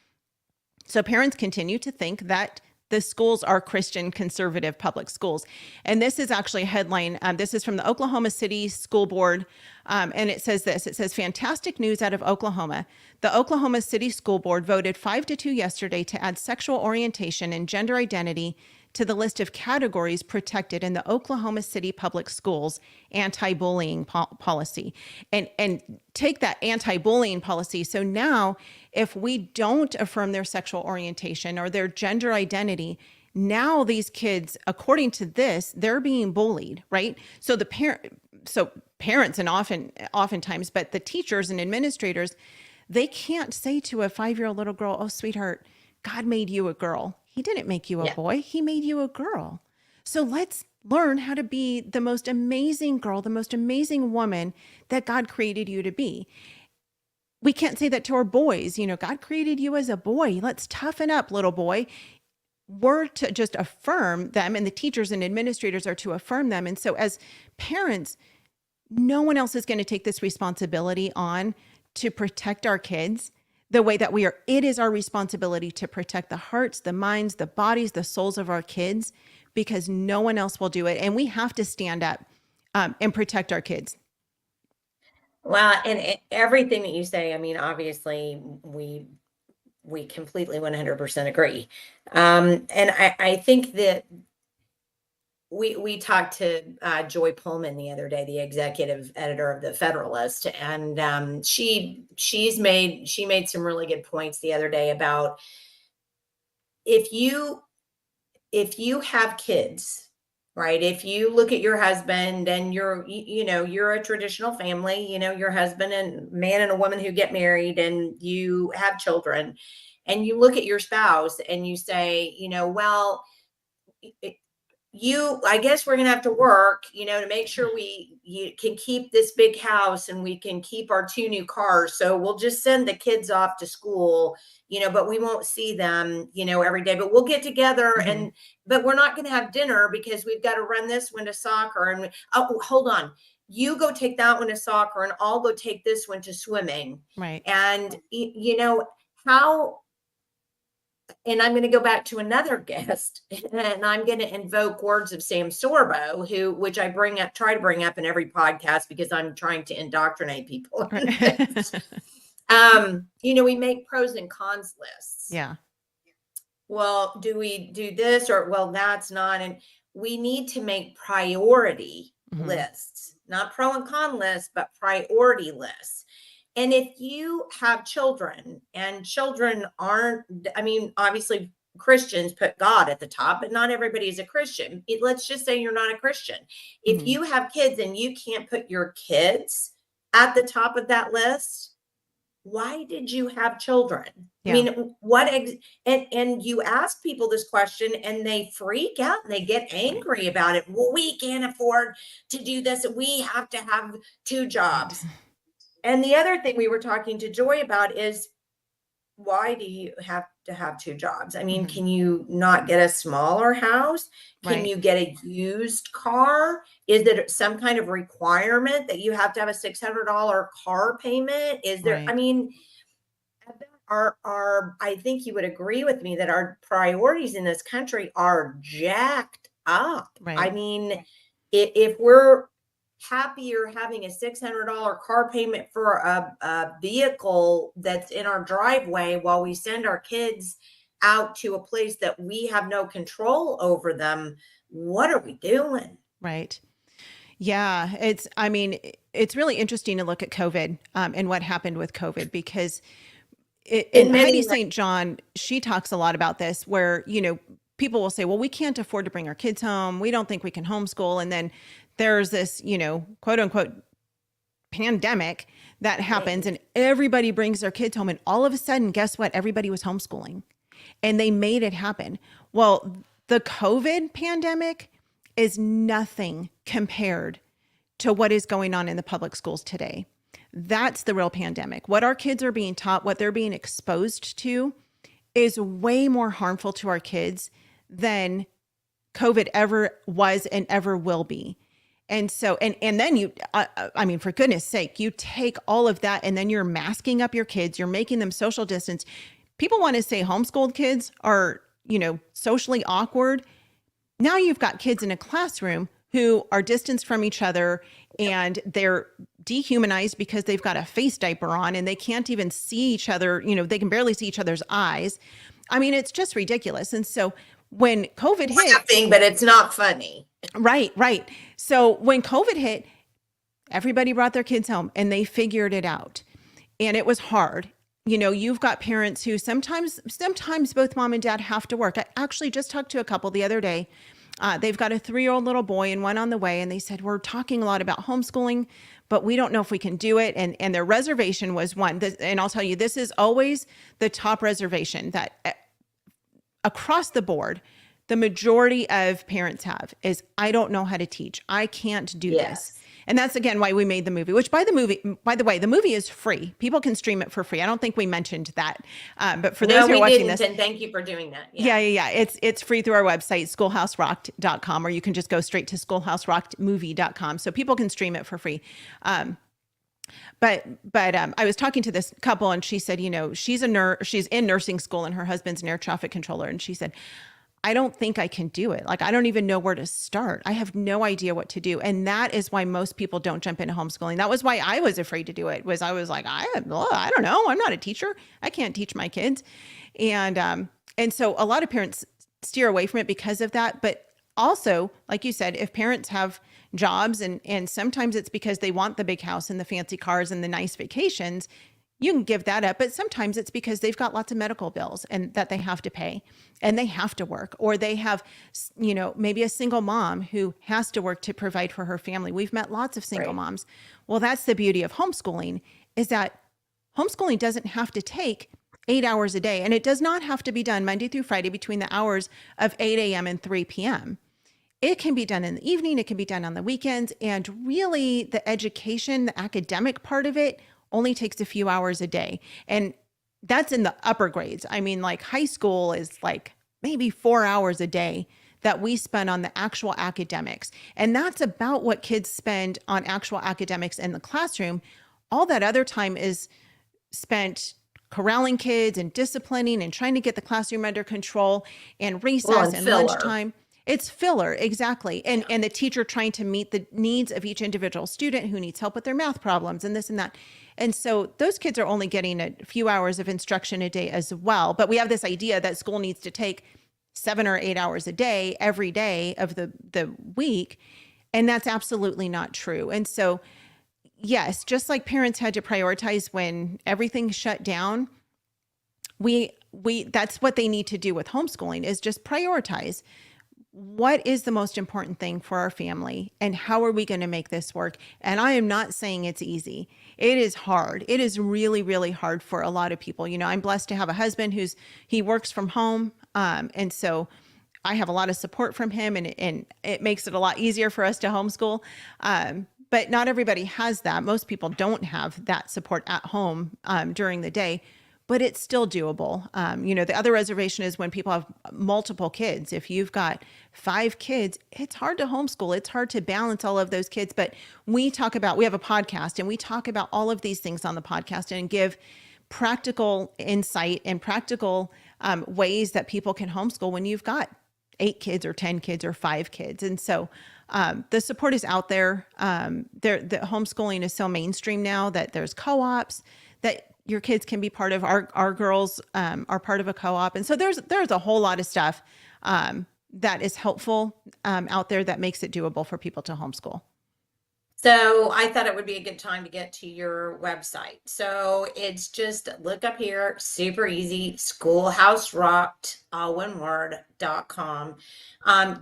So parents continue to think that the schools are Christian conservative public schools. And this is actually a headline. This is from the Oklahoma City School Board. And it says this. It says, "Fantastic news out of Oklahoma. The Oklahoma City School Board voted 5-2 yesterday to add sexual orientation and gender identity to the list of categories protected in the Oklahoma City Public Schools anti-bullying policy." And take that anti-bullying policy. So now if we don't affirm their sexual orientation or their gender identity, now these kids, according to this, they're being bullied, right? So parents and oftentimes, but the teachers and administrators, they can't say to a 5-year-old little girl, "Oh, sweetheart, God made you a girl. He didn't make you a boy. He made you a girl. So let's learn how to be the most amazing girl, the most amazing woman that God created you to be." We can't say that to our boys. God created you as a boy. Let's toughen up, little boy. We're to just affirm them, and the teachers and administrators are to affirm them. And so as parents, no one else is going to take this responsibility on to protect our kids the way that we are. It is our responsibility to protect the hearts, the minds, the bodies, the souls of our kids, because no one else will do it. And we have to stand up and protect our kids. Well, and everything that you say, I mean, obviously we completely 100% agree. And I think that we talked to Joy Pullman the other day, the executive editor of the Federalist, and she made some really good points the other day about if you have kids, right? If you look at your husband and you're a traditional family, your husband and man and a woman who get married and you have children, and you look at your spouse and you say, well, I guess we're going to have to work, to make sure you can keep this big house and we can keep our 2 new cars. So we'll just send the kids off to school, but we won't see them, every day, but we'll get together but we're not going to have dinner because we've got to run this one to soccer. And hold on, you go take that one to soccer and I'll go take this one to swimming. Right. And how, and I'm going to go back to another guest, and I'm going to invoke words of Sam Sorbo, which I try to bring up in every podcast because I'm trying to indoctrinate people. Right. We make pros and cons lists. Yeah. Well, do we do this or, well, that's not, and we need to make priority lists, not pro and con lists, but priority lists. And if you have children and children obviously Christians put God at the top, but not everybody is a Christian. Let's just say you're not a Christian. If you have kids and you can't put your kids at the top of that list, why did you have children? Yeah. I mean, and you ask people this question and they freak out and they get angry about it. Well, we can't afford to do this. We have to have 2 jobs. And the other thing we were talking to Joy about is, why do you have to have 2 jobs? I mean, can you not get a smaller house? Can you get a used car? Is it some kind of requirement that you have to have a $600 car payment? Is there, I mean, I think you would agree with me that our priorities in this country are jacked up. Right. I mean, if we're happier having a $600 car payment for a vehicle that's in our driveway while we send our kids out to a place that we have no control over them, what are we doing? Right. Yeah. It's really interesting to look at COVID and what happened with COVID, because Heidi St. John, she talks a lot about this where, people will say, well, we can't afford to bring our kids home. We don't think we can homeschool. And then there's this, quote unquote pandemic that happens and everybody brings their kids home. And all of a sudden, guess what? Everybody was homeschooling and they made it happen. Well, the COVID pandemic is nothing compared to what is going on in the public schools today. That's the real pandemic. What our kids are being taught, what they're being exposed to is way more harmful to our kids than COVID ever was and ever will be. And so, and then you, for goodness sake, you take all of that and then you're masking up your kids. You're making them social distance. People want to say homeschooled kids are, socially awkward. Now you've got kids in a classroom who are distanced from each other and they're dehumanized because they've got a face diaper on and they can't even see each other. They can barely see each other's eyes. I mean, it's just ridiculous. And so when COVID hit, laughing, but it's not funny. Right. So when COVID hit, everybody brought their kids home and they figured it out. And it was hard. you've got parents who sometimes both mom and dad have to work. I actually just talked to a couple the other day. They've got a 3-year-old little boy and one on the way. And they said, we're talking a lot about homeschooling, but we don't know if we can do it. And their reservation was one. And I'll tell you, this is always the top reservation that across the board, the majority of parents have is, I don't know how to teach. I can't do this. And that's, again, why we made the movie, which by the way, the movie is free. People can stream it for free. I don't think we mentioned that. But for those who are watching this. And thank you for doing that. Yeah. It's free through our website, schoolhouserocked.com, or you can just go straight to schoolhouserockedmovie.com. So people can stream it for free. But I was talking to this couple and she said, she's a nurse, she's in nursing school and her husband's an air traffic controller. And she said, I don't think I can do it. Like, I don't even know where to start. I have no idea what to do. And that is why most people don't jump into homeschooling. That was why I was afraid to do it, I was like, I don't know. I'm not a teacher. I can't teach my kids. And so a lot of parents steer away from it because of that. But also, like you said, if parents have jobs and sometimes it's because they want the big house and the fancy cars and the nice vacations, you can give that up. But sometimes it's because they've got lots of medical bills and that they have to pay and they have to work, or they have, maybe a single mom who has to work to provide for her family. We've met lots of single moms. Well, that's the beauty of homeschooling, is that homeschooling doesn't have to take 8 hours a day. And it does not have to be done Monday through Friday between the hours of 8 a.m. and 3 p.m. It can be done in the evening. It can be done on the weekends. And really the education, the academic part of it only takes a few hours a day. And that's in the upper grades. I mean, like high school is like maybe 4 hours a day that we spend on the actual academics. And that's about what kids spend on actual academics in the classroom. All that other time is spent corralling kids and disciplining and trying to get the classroom under control, and recess and lunchtime. It's filler, exactly. And the teacher trying to meet the needs of each individual student who needs help with their math problems and this and that. And so those kids are only getting a few hours of instruction a day as well. But we have this idea that school needs to take 7 or 8 hours a day, every day of the week. And that's absolutely not true. And so, yes, just like parents had to prioritize when everything shut down, that's what they need to do with homeschooling, is just prioritize. What is the most important thing for our family, and how are we going to make this work? And I am not saying it's easy. It is hard. It is really, really hard for a lot of people. I'm blessed to have a husband he works from home. And so I have a lot of support from him, and it makes it a lot easier for us to homeschool. But not everybody has that. Most people don't have that support at home during the day. But it's still doable. The other reservation is when people have multiple kids. If you've got 5 kids, it's hard to homeschool. It's hard to balance all of those kids. But we have a podcast, and we talk about all of these things on the podcast and give practical insight and practical ways that people can homeschool when you've got 8 kids or 10 kids or 5 kids. And so the support is out there. The homeschooling is so mainstream now that there's co-ops that your kids can be part of. Our girls are part of a co-op. And so there's a whole lot of stuff that is helpful out there that makes it doable for people to homeschool. So I thought it would be a good time to get to your website. So it's just look up here, super easy, Schoolhouse Rocked, all one word.com.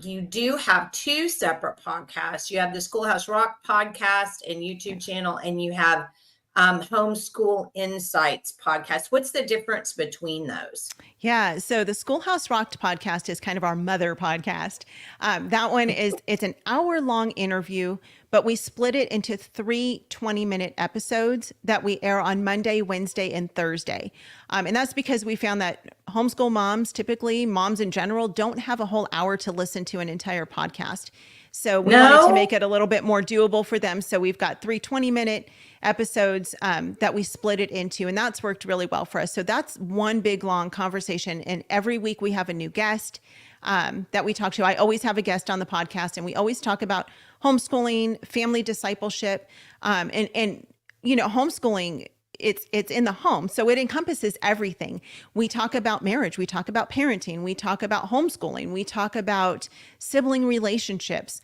You do have 2 separate podcasts. You have the Schoolhouse Rocked podcast and YouTube channel, and you have Homeschool Insights podcast. What's the difference between those? Yeah. So the Schoolhouse Rocked podcast is kind of our mother podcast. That one it's an hour-long interview, but we split it into 3 20-minute episodes that we air on Monday, Wednesday, and Thursday. And that's because we found that homeschool moms, typically moms in general, don't have a whole hour to listen to an entire podcast. So we wanted to make it a little bit more doable for them. So we've got 3 20-minute episodes that we split it into, and that's worked really well for us. So that's one big long conversation. And every week we have a new guest that we talk to. I always have a guest on the podcast, and we always talk about homeschooling, family discipleship, and homeschooling. It's in the home. So it encompasses everything. We talk about marriage. We talk about parenting. We talk about homeschooling. We talk about sibling relationships.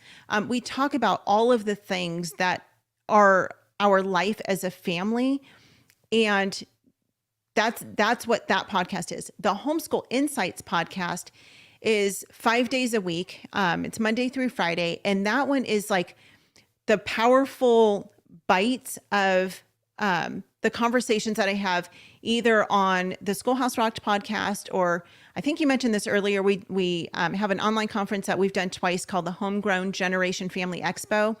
We talk about all of the things that are our life as a family. And That's what that podcast is. The Homeschool Insights podcast is 5 days a week. It's Monday through Friday. And that one is like the powerful bites of the conversations that I have either on the Schoolhouse Rocked podcast, or I think you mentioned this earlier. We have an online conference that we've done twice called the Homegrown Generation Family Expo.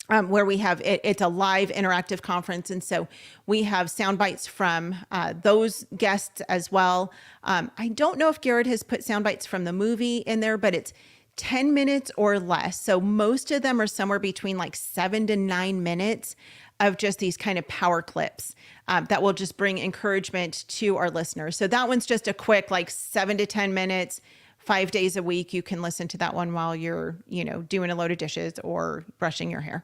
Where we have it's a live interactive conference. And so we have sound bites from those guests as well. I don't know if Garrett has put sound bites from the movie in there, but it's 10 minutes or less. So most of them are somewhere between like 7 to 9 minutes of just these kind of power clips that will just bring encouragement to our listeners. So that one's just a quick, like 7 to 10 minutes. 5 days a week. You can listen to that one while you're, doing a load of dishes or brushing your hair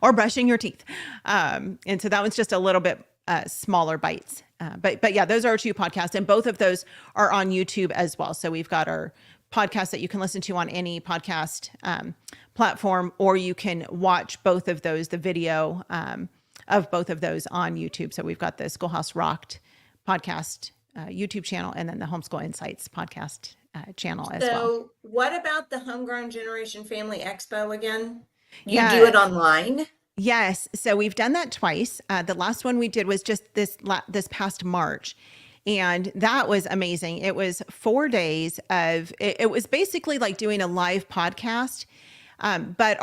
or brushing your teeth. And so that one's just a little bit smaller bites. But yeah, those are our two podcasts, and both of those are on YouTube as well. So we've got our podcast that you can listen to on any podcast platform, or you can watch both of those, the video of both of those on YouTube. So we've got the Schoolhouse Rocked podcast YouTube channel, and then the Homeschool Insights podcast channel as well. So what about the Homegrown Generation Family Expo again? You Yeah. do it online? Yes. So we've done that twice. The last one we did was just this past March. And that was amazing. It was 4 days of, it was basically like doing a live podcast, but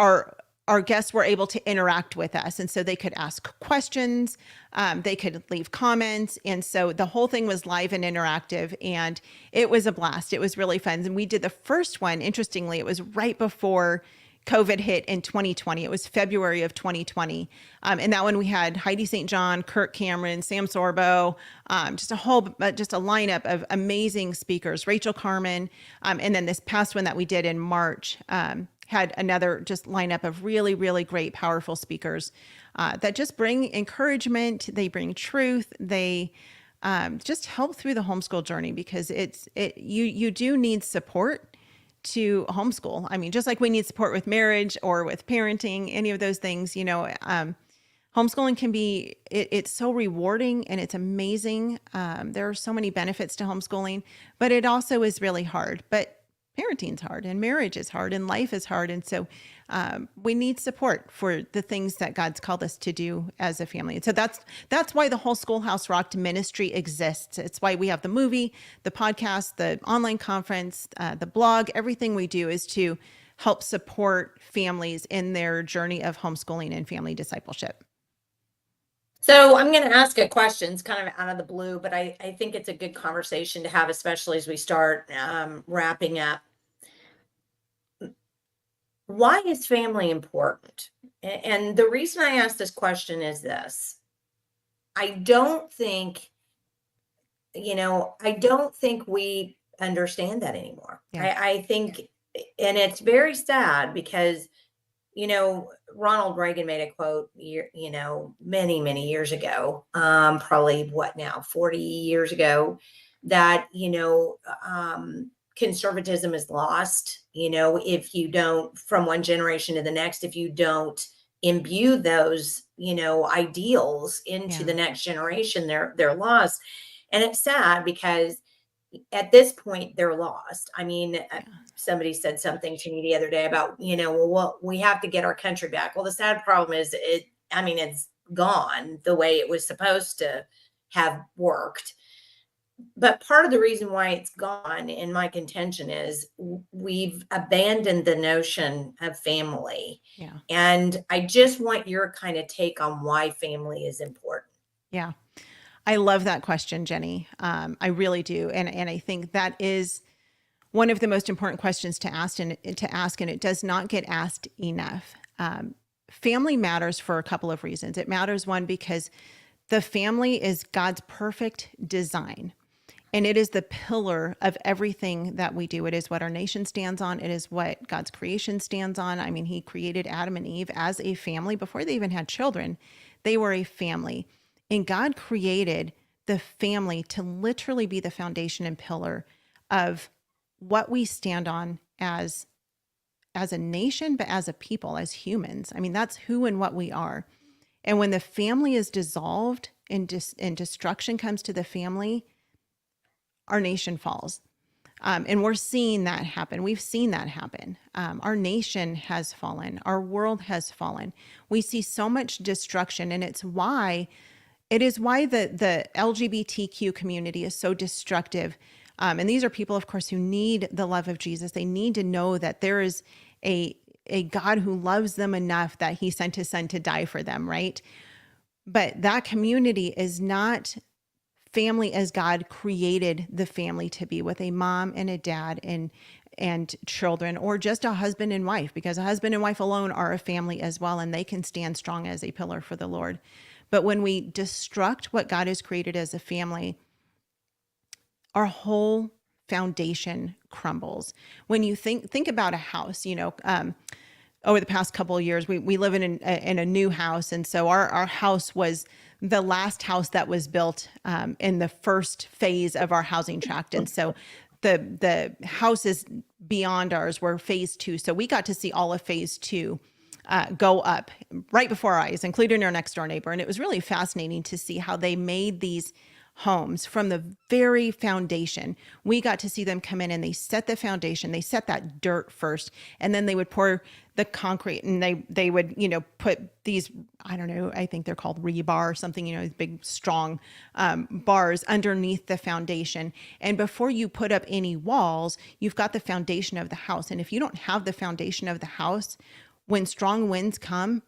our guests were able to interact with us. And so they could ask questions, they could leave comments. And so the whole thing was live and interactive, and it was a blast. It was really fun. And we did the first one, interestingly, it was right before COVID hit in 2020. It was February of 2020. And that one we had Heidi St. John, Kirk Cameron, Sam Sorbo, just a lineup of amazing speakers, Rachel Carmen. And then this past one that we did in March, had another just lineup of really, really great, powerful speakers that just bring encouragement. They bring truth. They just help through the homeschool journey, because you do need support to homeschool. I mean, just like we need support with marriage or with parenting, any of those things, homeschooling can be, it's so rewarding and it's amazing. There are so many benefits to homeschooling, but it also is really hard. But parenting's hard, and marriage is hard, and life is hard. And so we need support for the things that God's called us to do as a family. And so that's why the whole Schoolhouse Rocked ministry exists. It's why we have the movie, the podcast, the online conference, the blog. Everything we do is to help support families in their journey of homeschooling and family discipleship. So I'm going to ask a question. It's kind of out of the blue, but I think it's a good conversation to have, especially as we start wrapping up. Why is family important? And the reason I ask this question is this. I don't think we understand that anymore. Yeah. I think, and it's very sad because Ronald Reagan made a quote, many, many years ago, probably 40 years ago, that, conservatism is lost, if you don't, from one generation to the next, if you don't imbue those, ideals into the next generation, they're lost. And it's sad because at this point they're lost. I mean, somebody said something to me the other day about, we have to get our country back. Well, the sad problem is it's gone the way it was supposed to have worked. But part of the reason why it's gone, in my contention, is we've abandoned the notion of family. Yeah. And I just want your kind of take on why family is important. Yeah. I love that question, Jenny. I really do. And I think that is one of the most important questions to ask, and it does not get asked enough. Family matters for a couple of reasons. It matters, one, because the family is God's perfect design, and it is the pillar of everything that we do. It is what our nation stands on. It is what God's creation stands on. I mean, he created Adam and Eve as a family before they even had children. They were a family. And God created the family to literally be the foundation and pillar of what we stand on as a nation, but as a people, as humans. I mean, that's who and what we are. And when the family is dissolved and destruction comes to the family, our nation falls. And we're seeing that happen. We've seen that happen. Our nation has fallen. Our world has fallen. We see so much destruction, and it is why the LGBTQ community is so destructive. And these are people, of course, who need the love of Jesus. They need to know that there is a God who loves them enough that he sent his son to die for them, right? But that community is not family as God created the family to be, with a mom and a dad and children, or just a husband and wife, because a husband and wife alone are a family as well, and they can stand strong as a pillar for the Lord. But when we destruct what God has created as a family, our whole foundation crumbles. When you think about a house, over the past couple of years, we live in a new house. And so our house was the last house that was built in the first phase of our housing tract. And so the houses beyond ours were phase 2. So we got to see all of phase 2 go up right before our eyes, including our next door neighbor. And it was really fascinating to see how they made these homes from the very foundation. We got to see them come in and they set the foundation. They set that dirt first, and then they would pour the concrete, and they would, put these, I don't know, I think they're called rebar or something, these big, strong bars underneath the foundation. And before you put up any walls, you've got the foundation of the house. And if you don't have the foundation of the house, when strong winds come,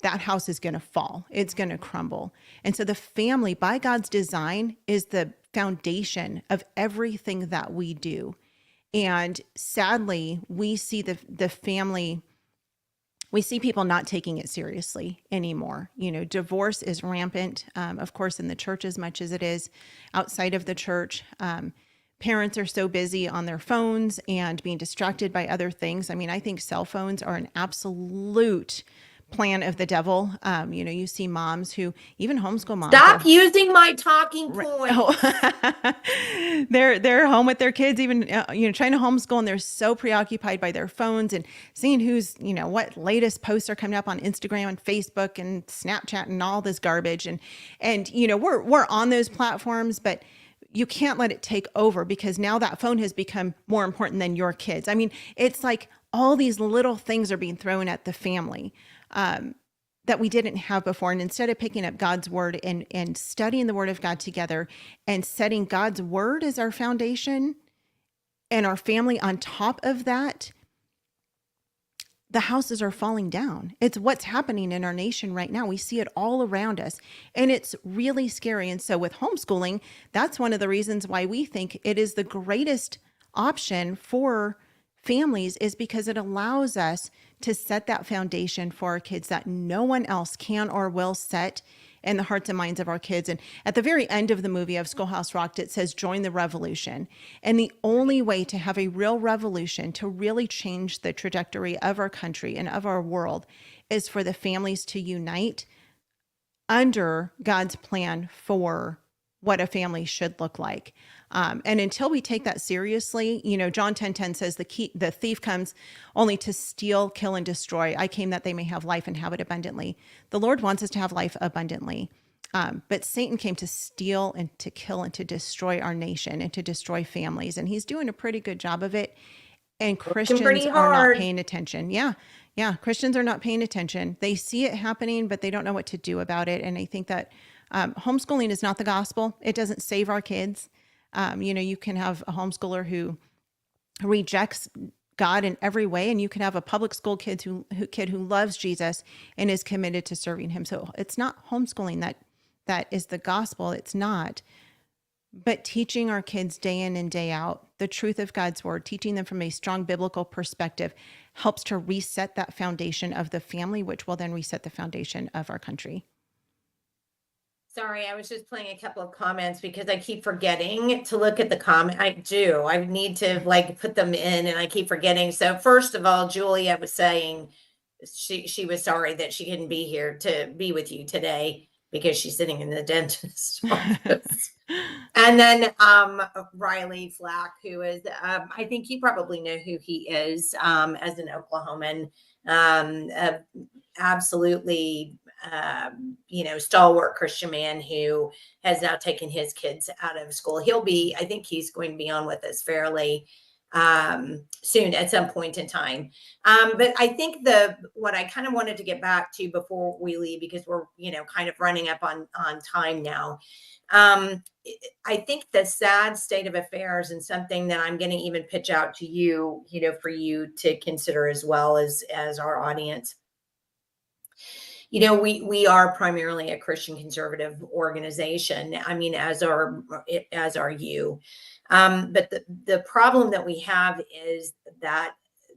that house is going to fall. It's going to crumble. And so the family, by God's design, is the foundation of everything that we do. And sadly, we see the family, we see people not taking it seriously anymore. Divorce is rampant, of course, in the church as much as it is outside of the church. Parents are so busy on their phones and being distracted by other things. I mean, I think cell phones are an absolute plan of the devil. You see moms who, even homeschool moms. Stop using my talking points. They're home with their kids, even, trying to homeschool, and they're so preoccupied by their phones and seeing who's, what latest posts are coming up on Instagram and Facebook and Snapchat and all this garbage. And we're on those platforms, but you can't let it take over, because now that phone has become more important than your kids. I mean, it's like all these little things are being thrown at the family that we didn't have before. And instead of picking up God's word and studying the word of God together and setting God's word as our foundation and our family on top of that, the houses are falling down. It's what's happening in our nation right now. We see it all around us, and it's really scary. And so with homeschooling, that's one of the reasons why we think it is the greatest option for families, is because it allows us to set that foundation for our kids that no one else can or will set in the hearts and minds of our kids. And at the very end of the movie of Schoolhouse Rocked, it says, join the revolution. And the only way to have a real revolution, to really change the trajectory of our country and of our world, is for the families to unite under God's plan for what a family should look like. And until we take that seriously, John 10:10 says the thief comes only to steal, kill, and destroy. I came that they may have life and have it abundantly. The Lord wants us to have life abundantly. But Satan came to steal and to kill and to destroy our nation and to destroy families. And he's doing a pretty good job of it. And Christians are not paying attention. Yeah. Christians are not paying attention. They see it happening, but they don't know what to do about it. And I think that homeschooling is not the gospel. It doesn't save our kids. You can have a homeschooler who rejects God in every way, and you can have a public school kid who loves Jesus and is committed to serving him. So it's not homeschooling that is the gospel. It's not. But teaching our kids day in and day out the truth of God's word, teaching them from a strong biblical perspective, helps to reset that foundation of the family, which will then reset the foundation of our country. Sorry, I was just playing a couple of comments because I keep forgetting to look at the comment. I do. I need to put them in, and I keep forgetting. So first of all, Julia was saying she was sorry that she couldn't be here to be with you today because she's sitting in the dentist's office. And then Riley Flack, who is, I think you probably know who he is, as an Oklahoman, absolutely stalwart Christian man who has now taken his kids out of school. I think he's going to be on with us fairly soon at some point in time. But I think what I kind of wanted to get back to before we leave, because we're, kind of running up on time now. I think the sad state of affairs, and something that I'm going to even pitch out to you, for you to consider as well as our audience. We are primarily a Christian conservative organization. I mean, as are you. But the problem that we have is that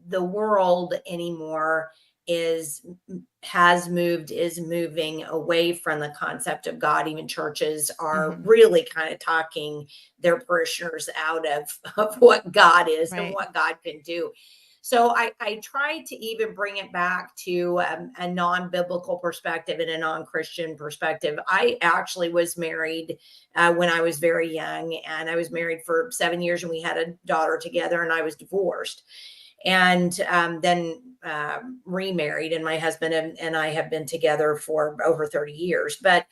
the world anymore is moving away from the concept of God. Even churches are really kind of talking their parishioners out of what God is and what God can do. So I tried to even bring it back to a non-biblical perspective and a non-Christian perspective. I actually was married when I was very young, and I was married for 7 years, and we had a daughter together, and I was divorced. And then remarried, and my husband and I have been together for over 30 years. But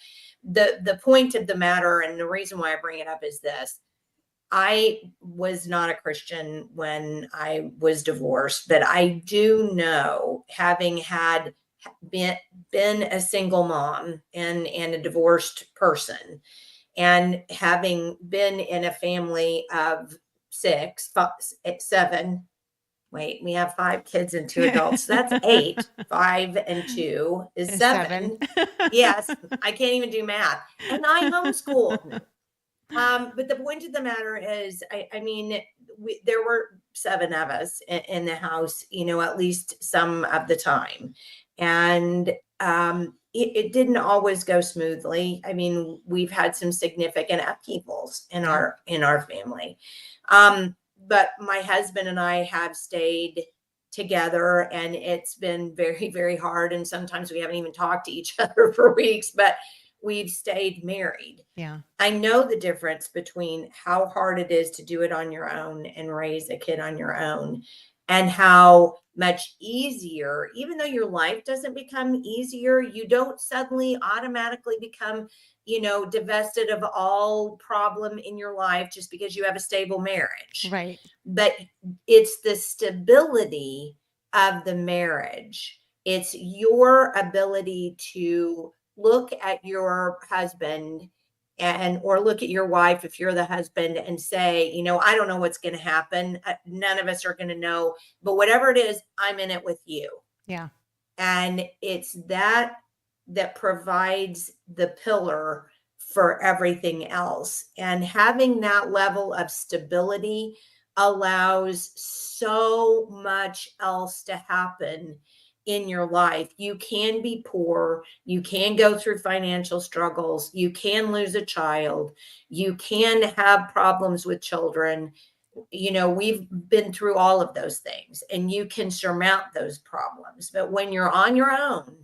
the point of the matter, and the reason why I bring it up, is this. I was not a Christian when I was divorced, but I do know, having been a single mom and a divorced person, and having been in a family of 7. Wait, we have 5 kids and 2 adults. That's 8. 5 and 2 is 7. Yes, I can't even do math. And I homeschool. But the point of the matter is, I mean, there were 7 of us in the house, at least some of the time. And it didn't always go smoothly. I mean, we've had some significant upheavals in our family. But my husband and I have stayed together, and it's been very, very hard. And sometimes we haven't even talked to each other for weeks, but we've stayed married. Yeah. I know the difference between how hard it is to do it on your own and raise a kid on your own, and how much easier, even though your life doesn't become easier, you don't suddenly automatically become, divested of all problem in your life just because you have a stable marriage. Right. But it's the stability of the marriage. It's your ability to look at your husband or look at your wife, if you're the husband, and say, I don't know what's going to happen. None of us are going to know, but whatever it is, I'm in it with you. Yeah. And it's that provides the pillar for everything else. And having that level of stability allows so much else to happen in your life. You can be poor, you can go through financial struggles, you can lose a child, you can have problems with children. We've been through all of those things, and you can surmount those problems. But when you're on your own,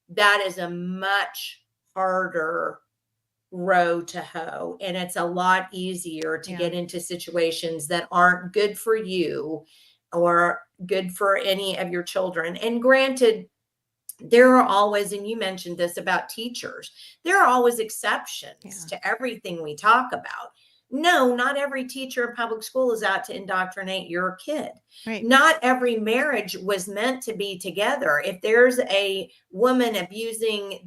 that is a much harder row to hoe, and it's a lot easier to get into situations that aren't good for you or good for any of your children. And granted, there are always, and you mentioned this about teachers, there are always exceptions to everything we talk about. No, not every teacher in public school is out to indoctrinate your kid. Right. Not every marriage was meant to be together. If there's a woman abusing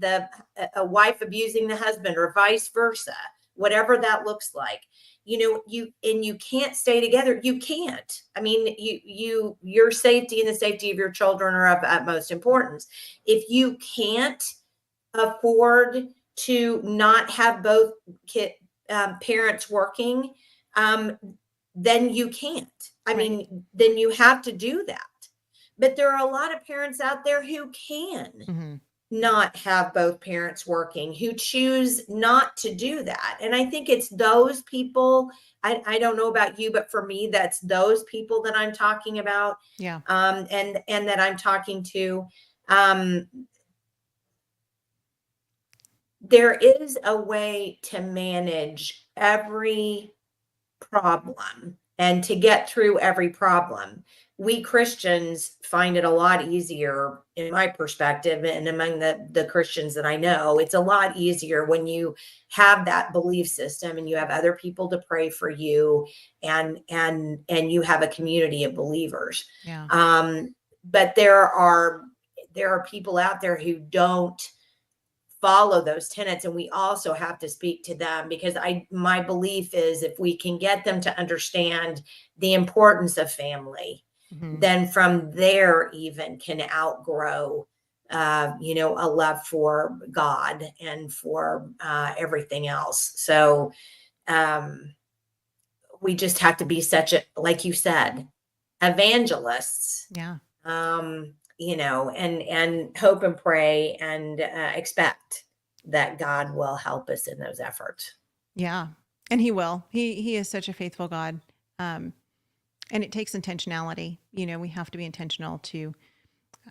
a wife abusing the husband, or vice versa, whatever that looks like, you can't stay together. You can't. I mean, your safety and the safety of your children are of utmost importance. If you can't afford to not have both parents working, then you can't. I mean, then you have to do that. But there are a lot of parents out there who can not have both parents working, who choose not to do that. And I think it's those people. I don't know about you, but for me, that's those people that I'm talking about. Yeah. And that I'm talking to. There is a way to manage every problem and to get through every problem. we Christians find it a lot easier, in my perspective, and among the Christians that I know, it's a lot easier when you have that belief system and you have other people to pray for you, and you have a community of believers. Yeah. But there are people out there who don't follow those tenets, and we also have to speak to them, because my belief is if we can get them to understand the importance of family, Mhm. then from there even can outgrow a love for God and for everything else. So we just have to be like you said, evangelists. Yeah. And hope and pray and expect that God will help us in those efforts. Yeah. And he will. He is such a faithful God. And it takes intentionality. We have to be intentional to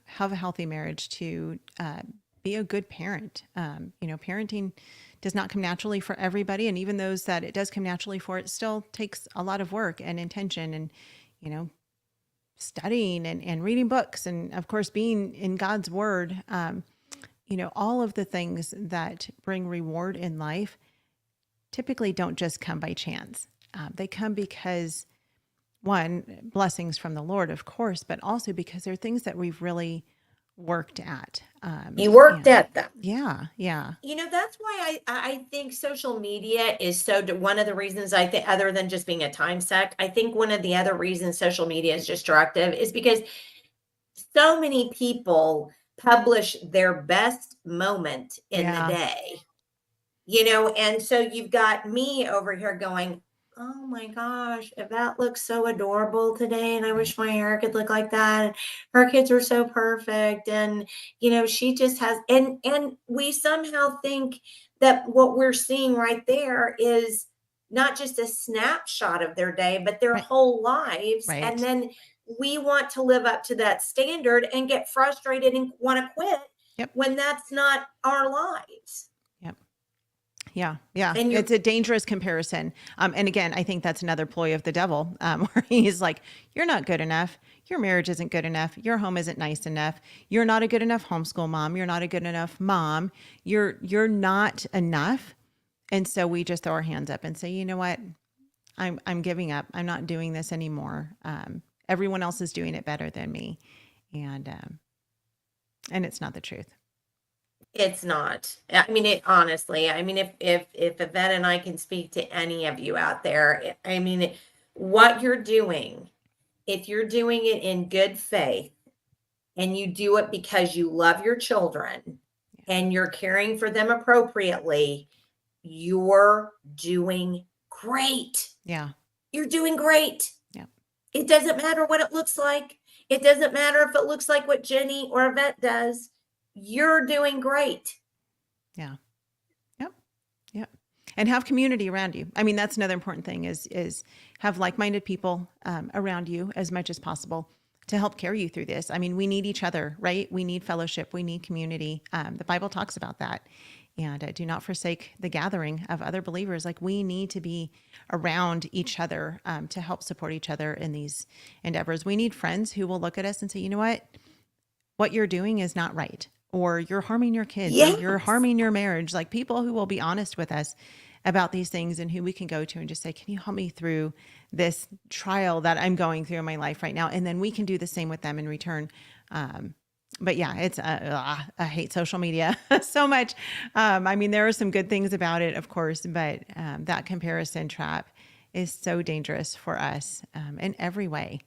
have a healthy marriage, to be a good parent. Parenting does not come naturally for everybody. And even those that it does come naturally for, it still takes a lot of work and intention and, studying and reading books. And of course, being in God's word, all of the things that bring reward in life typically don't just come by chance. They come because, one, blessings from the Lord, of course, but also because they're things that we've really worked at. You worked at them. Yeah. Yeah. That's why I think social media is one of the reasons, I think, other than just being a time suck, I think one of the other reasons social media is destructive is because so many people publish their best moment in the day. And so you've got me over here going, oh my gosh, Yvette looks so adorable today. And I wish my hair could look like that. And her kids are so perfect. And, she just has, and we somehow think that what we're seeing right there is not just a snapshot of their day, but their Right. whole lives. Right. And then we want to live up to that standard and get frustrated and want to quit when that's not our lives. Yeah. Yeah. And it's a dangerous comparison. And again, I think that's another ploy of the devil, where he's like, you're not good enough. Your marriage isn't good enough. Your home isn't nice enough. You're not a good enough homeschool mom. You're not a good enough mom. You're not enough. And so we just throw our hands up and say, you know what? I'm giving up. I'm not doing this anymore. Everyone else is doing it better than me. And it's not the truth. It's not. I mean, honestly, if Yvette and I can speak to any of you out there, what you're doing, if you're doing it in good faith and you do it because you love your children and you're caring for them appropriately, you're doing great. Yeah. You're doing great. Yeah. It doesn't matter what it looks like. It doesn't matter if it looks like what Jenny or Yvette does. You're doing great. Yeah. Yep. And have community around you. That's another important thing is have like-minded people around you as much as possible to help carry you through this. We need each other, right? We need fellowship. We need community. The Bible talks about that. And do not forsake the gathering of other believers. Like, we need to be around each other to help support each other in these endeavors. We need friends who will look at us and say, you know what you're doing is not right. Or you're harming your kids, or you're harming your marriage. Like, people who will be honest with us about these things and who we can go to and just say, can you help me through this trial that I'm going through in my life right now? And then we can do the same with them in return. But yeah, it's, I hate social media so much. There are some good things about it, of course, but that comparison trap is so dangerous for us in every way.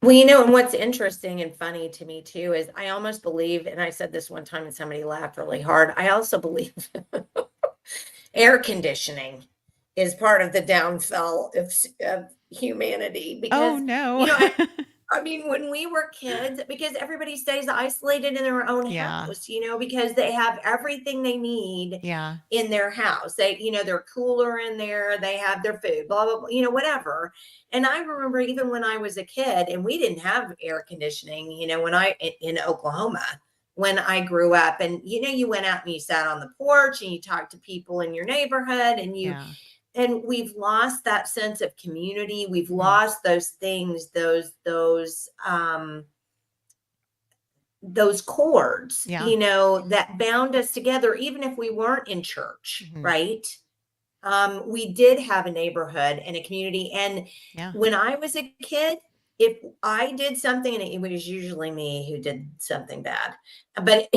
Well, and what's interesting and funny to me too is I almost believe, and I said this one time and somebody laughed really hard, I also believe air conditioning is part of the downfall of humanity. Because, oh, no. When we were kids, because everybody stays isolated in their own house, because they have everything they need in their house. They, they're cooler in there, they have their food, blah, blah, blah, whatever. And I remember even when I was a kid and we didn't have air conditioning, in Oklahoma, when I grew up, and, you went out and you sat on the porch and you talked to people in your neighborhood and and we've lost that sense of community. We've lost those things, those cords, Yeah. you know, that bound us together, even if we weren't in church, Mhm. right? We did have a neighborhood and a community. And Yeah. when I was a kid, if I did something, and it was usually me who did something bad, but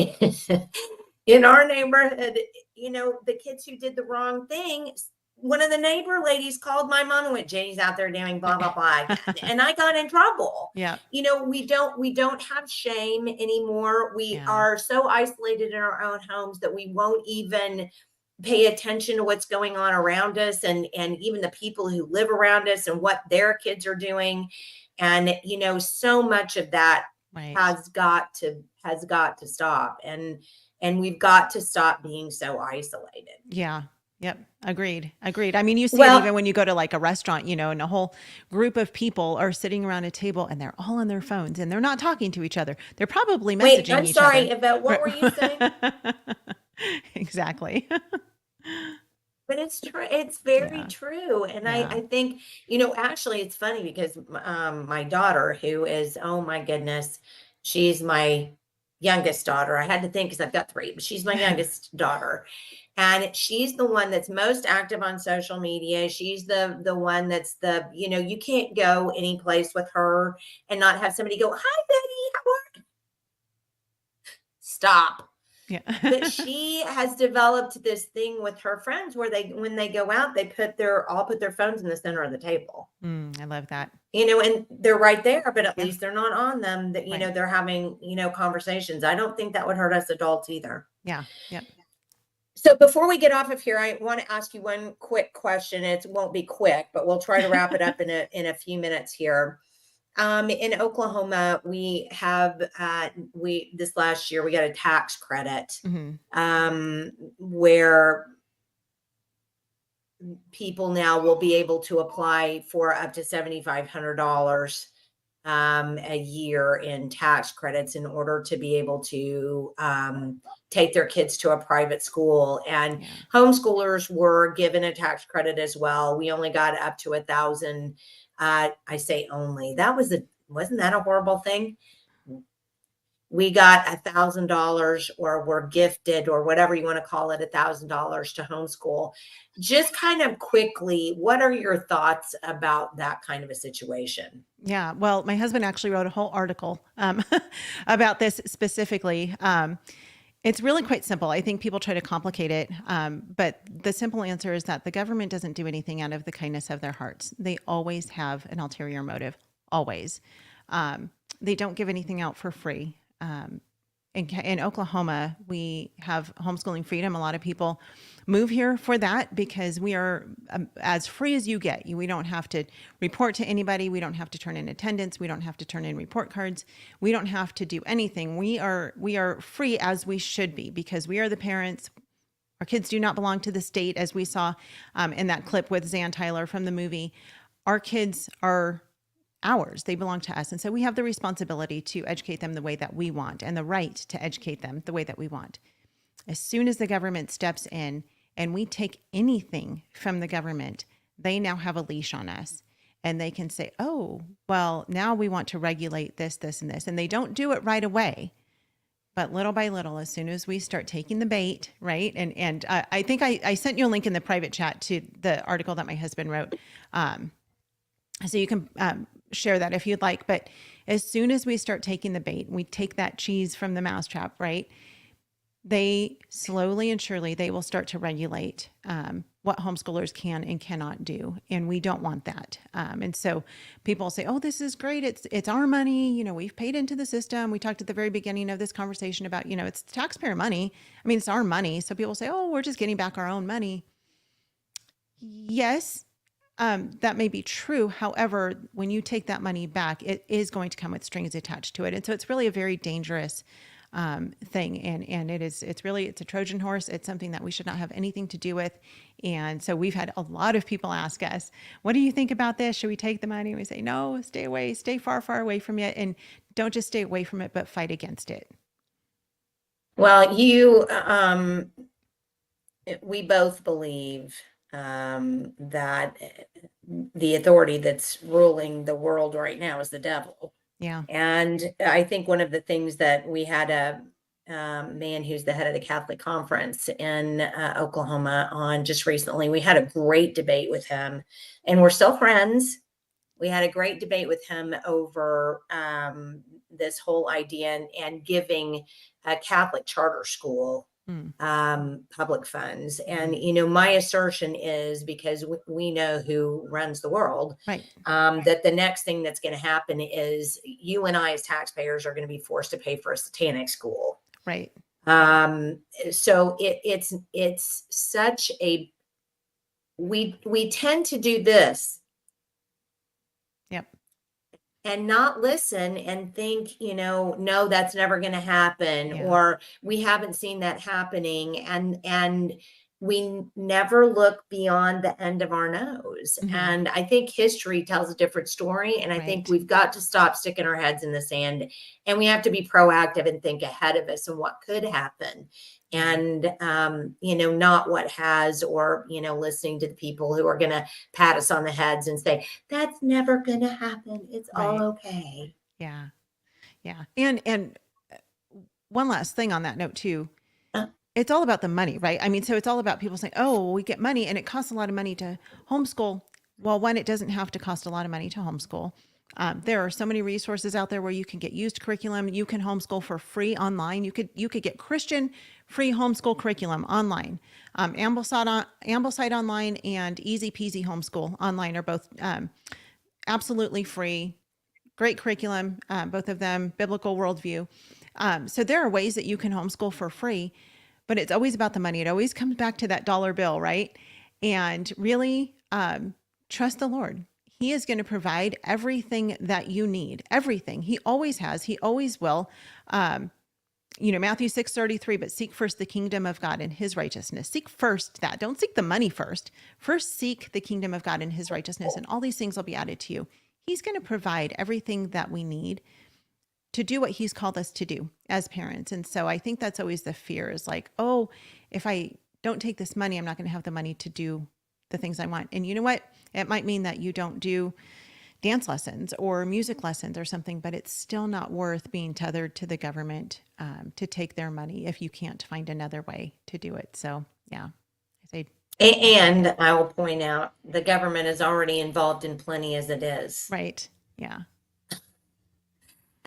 in our neighborhood, you know, the kids who did the wrong thing, one of the neighbor ladies called my mom and went, Janie's out there doing blah, blah, blah again. And I got in trouble. Yeah. You know, we don't have shame anymore. We Yeah. are so isolated in our own homes that we won't even pay attention to what's going on around us, and even the people who live around us and what their kids are doing. And you know, so much of that Right. has got to stop, and we've got to stop being so isolated. Yeah. Yep. Agreed. Agreed. I mean, you see it Well, even when you go to like a restaurant, you know, and a whole group of people are sitting around a table and they're all on their phones and they're not talking to each other. They're probably wait, messaging I'm each sorry, other. Yvette, what were you saying? Exactly. But it's true. It's very Yeah. true. And Yeah. I think, you know, actually it's funny because my daughter, who is, oh my goodness, she's my youngest daughter. I had to think because I've got three, but she's my youngest daughter. And she's the one that's most active on social media. She's the one that's you know, you can't go any place with her and not have somebody go, "Hi, Betty, how are you?" Stop. Yeah. But she has developed this thing with her friends where they, when they go out, they all put their phones in the center of the table, I love that. you know, and they're right there, but at Yeah. least they're not on them, that, you know, Right. they're having, you know, conversations. I don't think that would hurt us adults either. Yeah. Yep. So before we get off of here, I want to ask you one quick question. It won't be quick, but we'll try to wrap it up in a few minutes here. In Oklahoma, we have this last year we got a tax credit, Mhm. where people now will be able to apply for up to $7,500 a year in tax credits in order to be able to take their kids to a private school. And Yeah. homeschoolers were given a tax credit as well. We only got up to 1,000. I say only. Wasn't that a horrible thing? We got $1,000, or were gifted, or whatever you want to call it, $1,000 to homeschool. Just kind of quickly, what are your thoughts about that kind of a situation? Yeah. Well, my husband actually wrote a whole article about this specifically. It's really quite simple. I think people try to complicate it. But the simple answer is that the government doesn't do anything out of the kindness of their hearts. They always have an ulterior motive, always. They don't give anything out for free. In Oklahoma, we have homeschooling freedom. A lot of people move here for that because we are as free as you get. We don't have to report to anybody. We don't have to turn in attendance. We don't have to turn in report cards. We don't have to do anything. We are free as we should be because we are the parents. Our kids do not belong to the state, as we saw in that clip with Zan Tyler from the movie. Our kids are ours. They belong to us. And so we have the responsibility to educate them the way that we want and the right to educate them the way that we want. As soon as the government steps in and we take anything from the government, they now have a leash on us and they can say, oh, well, now we want to regulate this, this, and this. And they don't do it right away. But little by little, as soon as we start taking the bait, right? And I think I sent you a link in the private chat to the article that my husband wrote. So you can share that if you'd like. But as soon as we start taking the bait, we take that cheese from the mousetrap, right? They slowly and surely, they will start to regulate what homeschoolers can and cannot do. And we don't want that. And so people say, oh, this is great. It's our money. You know, we've paid into the system. We talked at the very beginning of this conversation about, you know, it's taxpayer money. I mean, it's our money. So people say, oh, we're just getting back our own money. Yes. That may be true. However, when you take that money back, it is going to come with strings attached to it. And so it's really a very dangerous thing. And it's a Trojan horse. It's something that we should not have anything to do with. And so we've had a lot of people ask us, what do you think about this? Should we take the money? And we say, no, stay away, stay far, far away from it. And don't just stay away from it, but fight against it. Well, we both believe that the authority that's ruling the world right now is the devil. Yeah. And I think one of the things that we had a man who's the head of the Catholic Conference in Oklahoma on just recently. We had a great debate with him, and we're still friends. We had a great debate with him over this whole idea and giving a Catholic charter school Mm. public funds. And, my assertion is because we know who runs the world, Right. that the next thing that's going to happen is you and I as taxpayers are going to be forced to pay for a satanic school. Right. So it's such a, we tend to do this Yep. and not listen and think, no, that's never going to happen, Yeah. or we haven't seen that happening. And we never look beyond the end of our nose. Mhm. And I think history tells a different story. And I think Right. we've got to stop sticking our heads in the sand, and we have to be proactive and think ahead of us and what could happen. And, not what has, or, listening to the people who are going to pat us on the heads and say, that's never going to happen. It's all Right. okay. Yeah. Yeah. And one last thing on that note too. Uh. It's all about the money, right? I mean, so it's all about people saying, "Oh, we get money and it costs a lot of money to homeschool." Well, one, it doesn't have to cost a lot of money to homeschool. There are so many resources out there where you can get used curriculum. You can homeschool for free online. You could get Christian free homeschool curriculum online. Ambleside Online and Easy Peasy Homeschool Online are both absolutely free. Great curriculum, both of them, biblical worldview. So there are ways that you can homeschool for free, but it's always about the money. It always comes back to that dollar bill, right? And really trust the Lord. He is going to provide everything that you need, everything. He always has. He always will. Matthew 6:33, but seek first the kingdom of God and his righteousness. Seek first that. Don't seek the money first. First, seek the kingdom of God and his righteousness, and all these things will be added to you. He's going to provide everything that we need to do what he's called us to do as parents. And so I think that's always the fear, is like, oh, if I don't take this money, I'm not going to have the money to do the things I want. And you know what? It might mean that you don't do dance lessons or music lessons or something, but it's still not worth being tethered to the government to take their money if you can't find another way to do it. So yeah, I say. And I will point out, the government is already involved in plenty as it is. Right. Yeah.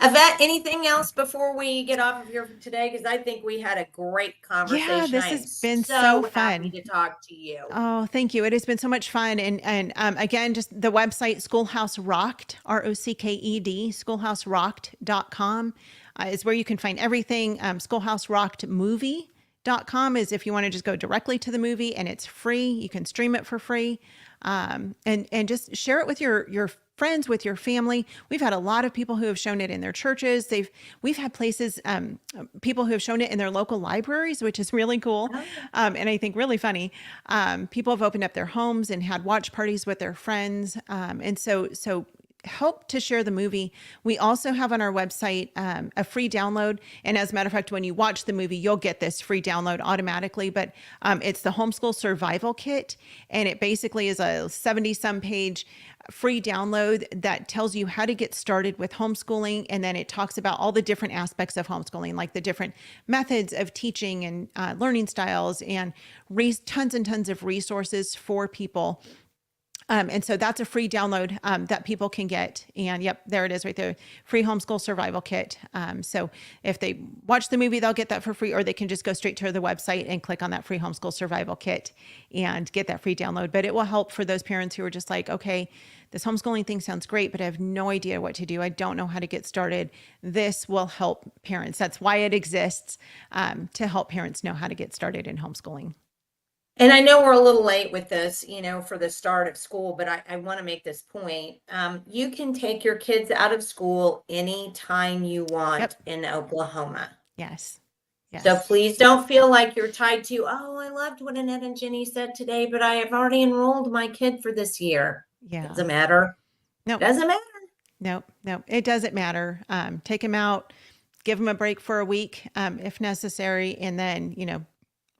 Yvette, anything else before we get off of here today? Because I think we had a great conversation. Yeah, this I has am been so happy fun to talk to you. Oh, thank you. It has been so much fun. And again, just the website, Schoolhouse Rocked, ROCKED, schoolhouserocked.com is where you can find everything. Schoolhouse Rocked movie.com is if you want to just go directly to the movie, and it's free. You can stream it for free. And just share it with your friends, with your family. We've had a lot of people who have shown it in their churches. We've had places, people who have shown it in their local libraries, which is really cool. And I think really funny. People have opened up their homes and had watch parties with their friends. And so help to share the movie. We also have on our website a free download. And as a matter of fact, when you watch the movie, you'll get this free download automatically. But it's the Homeschool Survival Kit. And it basically is a 70-some page free download that tells you how to get started with homeschooling. And then it talks about all the different aspects of homeschooling, like the different methods of teaching and learning styles, and tons and tons of resources for people. And so that's a free download that people can get. And yep, there it is right there. Free homeschool survival kit. So if they watch the movie, they'll get that for free, or they can just go straight to the website and click on that free homeschool survival kit and get that free download. But it will help for those parents who are just like, okay, this homeschooling thing sounds great, but I have no idea what to do. I don't know how to get started. This will help parents. That's why it exists, to help parents know how to get started in homeschooling. And I know we're a little late with this, for the start of school, but I want to make this point. You can take your kids out of school anytime you want in Oklahoma. Yes. Yes. So please don't feel like you're tied to, oh, I loved what Annette and Jenny said today, but I have already enrolled my kid for this year. Yeah. Doesn't matter. No. Doesn't matter. No, it doesn't matter. Take them out, give them a break for a week if necessary, and then,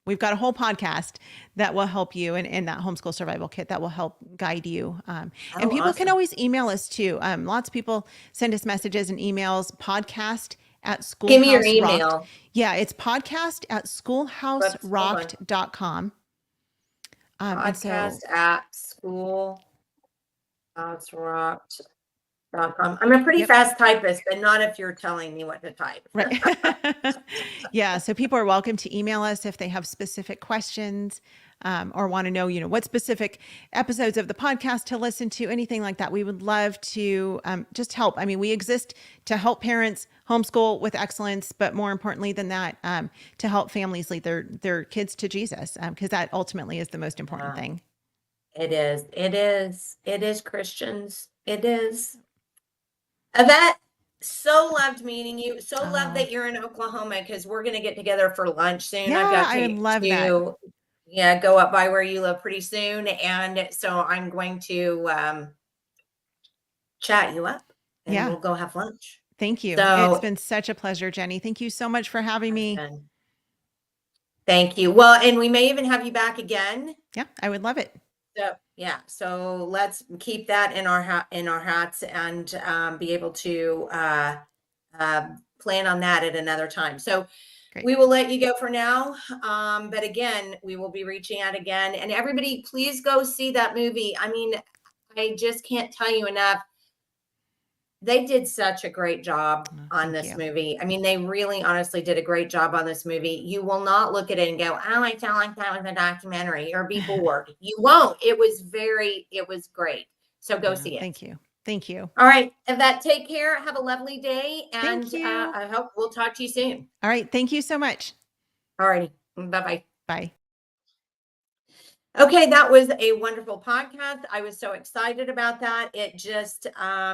we've got a whole podcast that will help you in that homeschool survival kit that will help guide you. And people awesome. can always email us too. Lots of people send us messages and emails, podcast at Schoolhouse Give me your Rocked. email. Yeah, it's podcast at schoolhouserocked.com. And so, Podcast at schoolhouserocked.com. I'm a pretty fast typist, but not if you're telling me what to type. right. Yeah. So people are welcome to email us if they have specific questions, or want to know, what specific episodes of the podcast to listen to, anything like that. We would love to just help. I mean, we exist to help parents homeschool with excellence, but more importantly than that, to help families lead their kids to Jesus, because that ultimately is the most important thing. It is. It is. It is, Christians. It is. Yvette, so loved meeting you. So loved that you're in Oklahoma, because we're going to get together for lunch soon. Yeah, I've got I would love that. go up by where you live pretty soon. And so I'm going to chat you up, and Yeah. we'll go have lunch. Thank you. So, It's been such a pleasure, Jenny. Thank you so much for having me. Thank you. Well, and we may even have you back again. Yeah, I would love it. So yeah, so let's keep that in our hats, and be able to plan on that at another time. So Great. we will let you go for now. But again, we will be reaching out again, and everybody, please go see that movie. I mean, I just can't tell you enough. They did such a great job on this movie. I mean, they really honestly did a great job on this movie. You will not look at it and go, oh, I felt like that was a documentary, or be bored. You won't. It was great. So go see it. Thank you. Thank you. All right. Yvette, take care. Have a lovely day. And Thank you. I hope we'll talk to you soon. All right. Thank you so much. All righty. Bye-bye. Bye. Okay, that was a wonderful podcast. I was so excited about that. It just,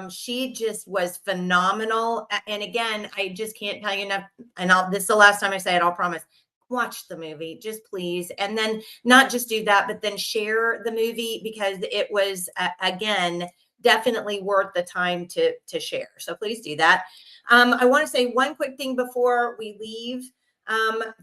she just was phenomenal. And again, I just can't tell you enough. And this is the last time I say it, I'll promise. Watch the movie, just please. And then not just do that, but then share the movie, because it was, again, definitely worth the time to share. So please do that. I want to say one quick thing before we leave.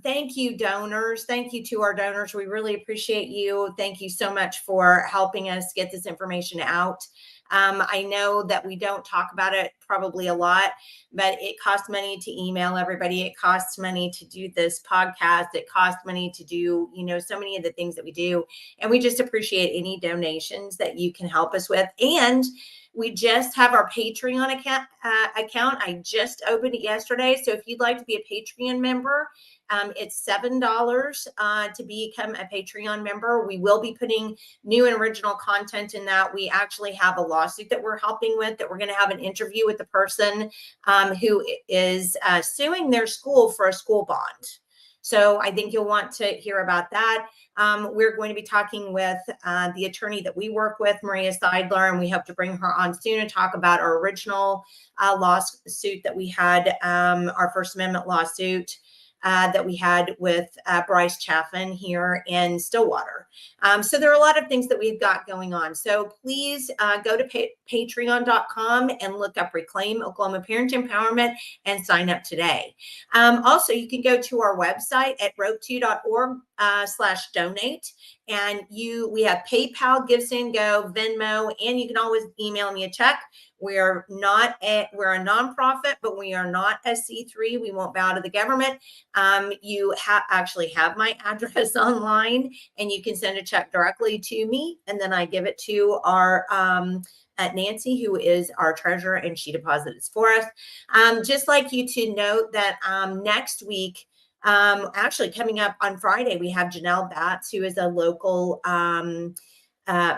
Thank you, donors. Thank you to our donors. We really appreciate you. Thank you so much for helping us get this information out. I know that we don't talk about it probably a lot, but it costs money to email everybody. It costs money to do this podcast. It costs money to do, so many of the things that we do. And we just appreciate any donations that you can help us with. And we just have our Patreon account. I just opened it yesterday. So if you'd like to be a Patreon member, it's $7 to become a Patreon member. We will be putting new and original content in that. We actually have a lawsuit that we're helping with, that we're going to have an interview with the person who is suing their school for a school bond. So I think you'll want to hear about that. We're going to be talking with the attorney that we work with, Maria Seidler, and we hope to bring her on soon and talk about our original lawsuit that we had, our First Amendment lawsuit that we had with Bryce Chaffin here in Stillwater. So there are a lot of things that we've got going on. So please go to patreon.com and look up Reclaim Oklahoma Parent Empowerment and sign up today. Also, you can go to our website at rope2.org/donate. And we have PayPal, GiveSendGo, Venmo, and you can always email me a check. We're a nonprofit, but we are not a C3. We won't bow to the government. You actually have my address online, and you can send a check directly to me, and then I give it to our Nancy, who is our treasurer, and she deposits for us. Just like you to note that next week, actually coming up on Friday, we have Janelle Batts, who is a local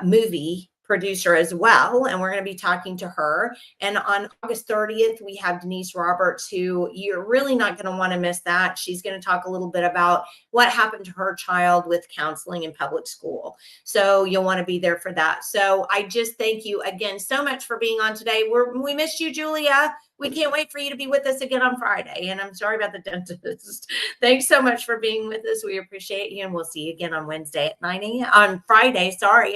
movie producer as well, and we're going to be talking to her. And on August 30th, we have Denise Roberts, who you're really not going to want to miss that. She's going to talk a little bit about what happened to her child with counseling in public school. So you'll want to be there for that. So I just thank you again so much for being on today. We missed you, Julia. We can't wait for you to be with us again on Friday. And I'm sorry about the dentist. Thanks so much for being with us. We appreciate you. And we'll see you again on Wednesday at 9 a.m. On Friday, sorry.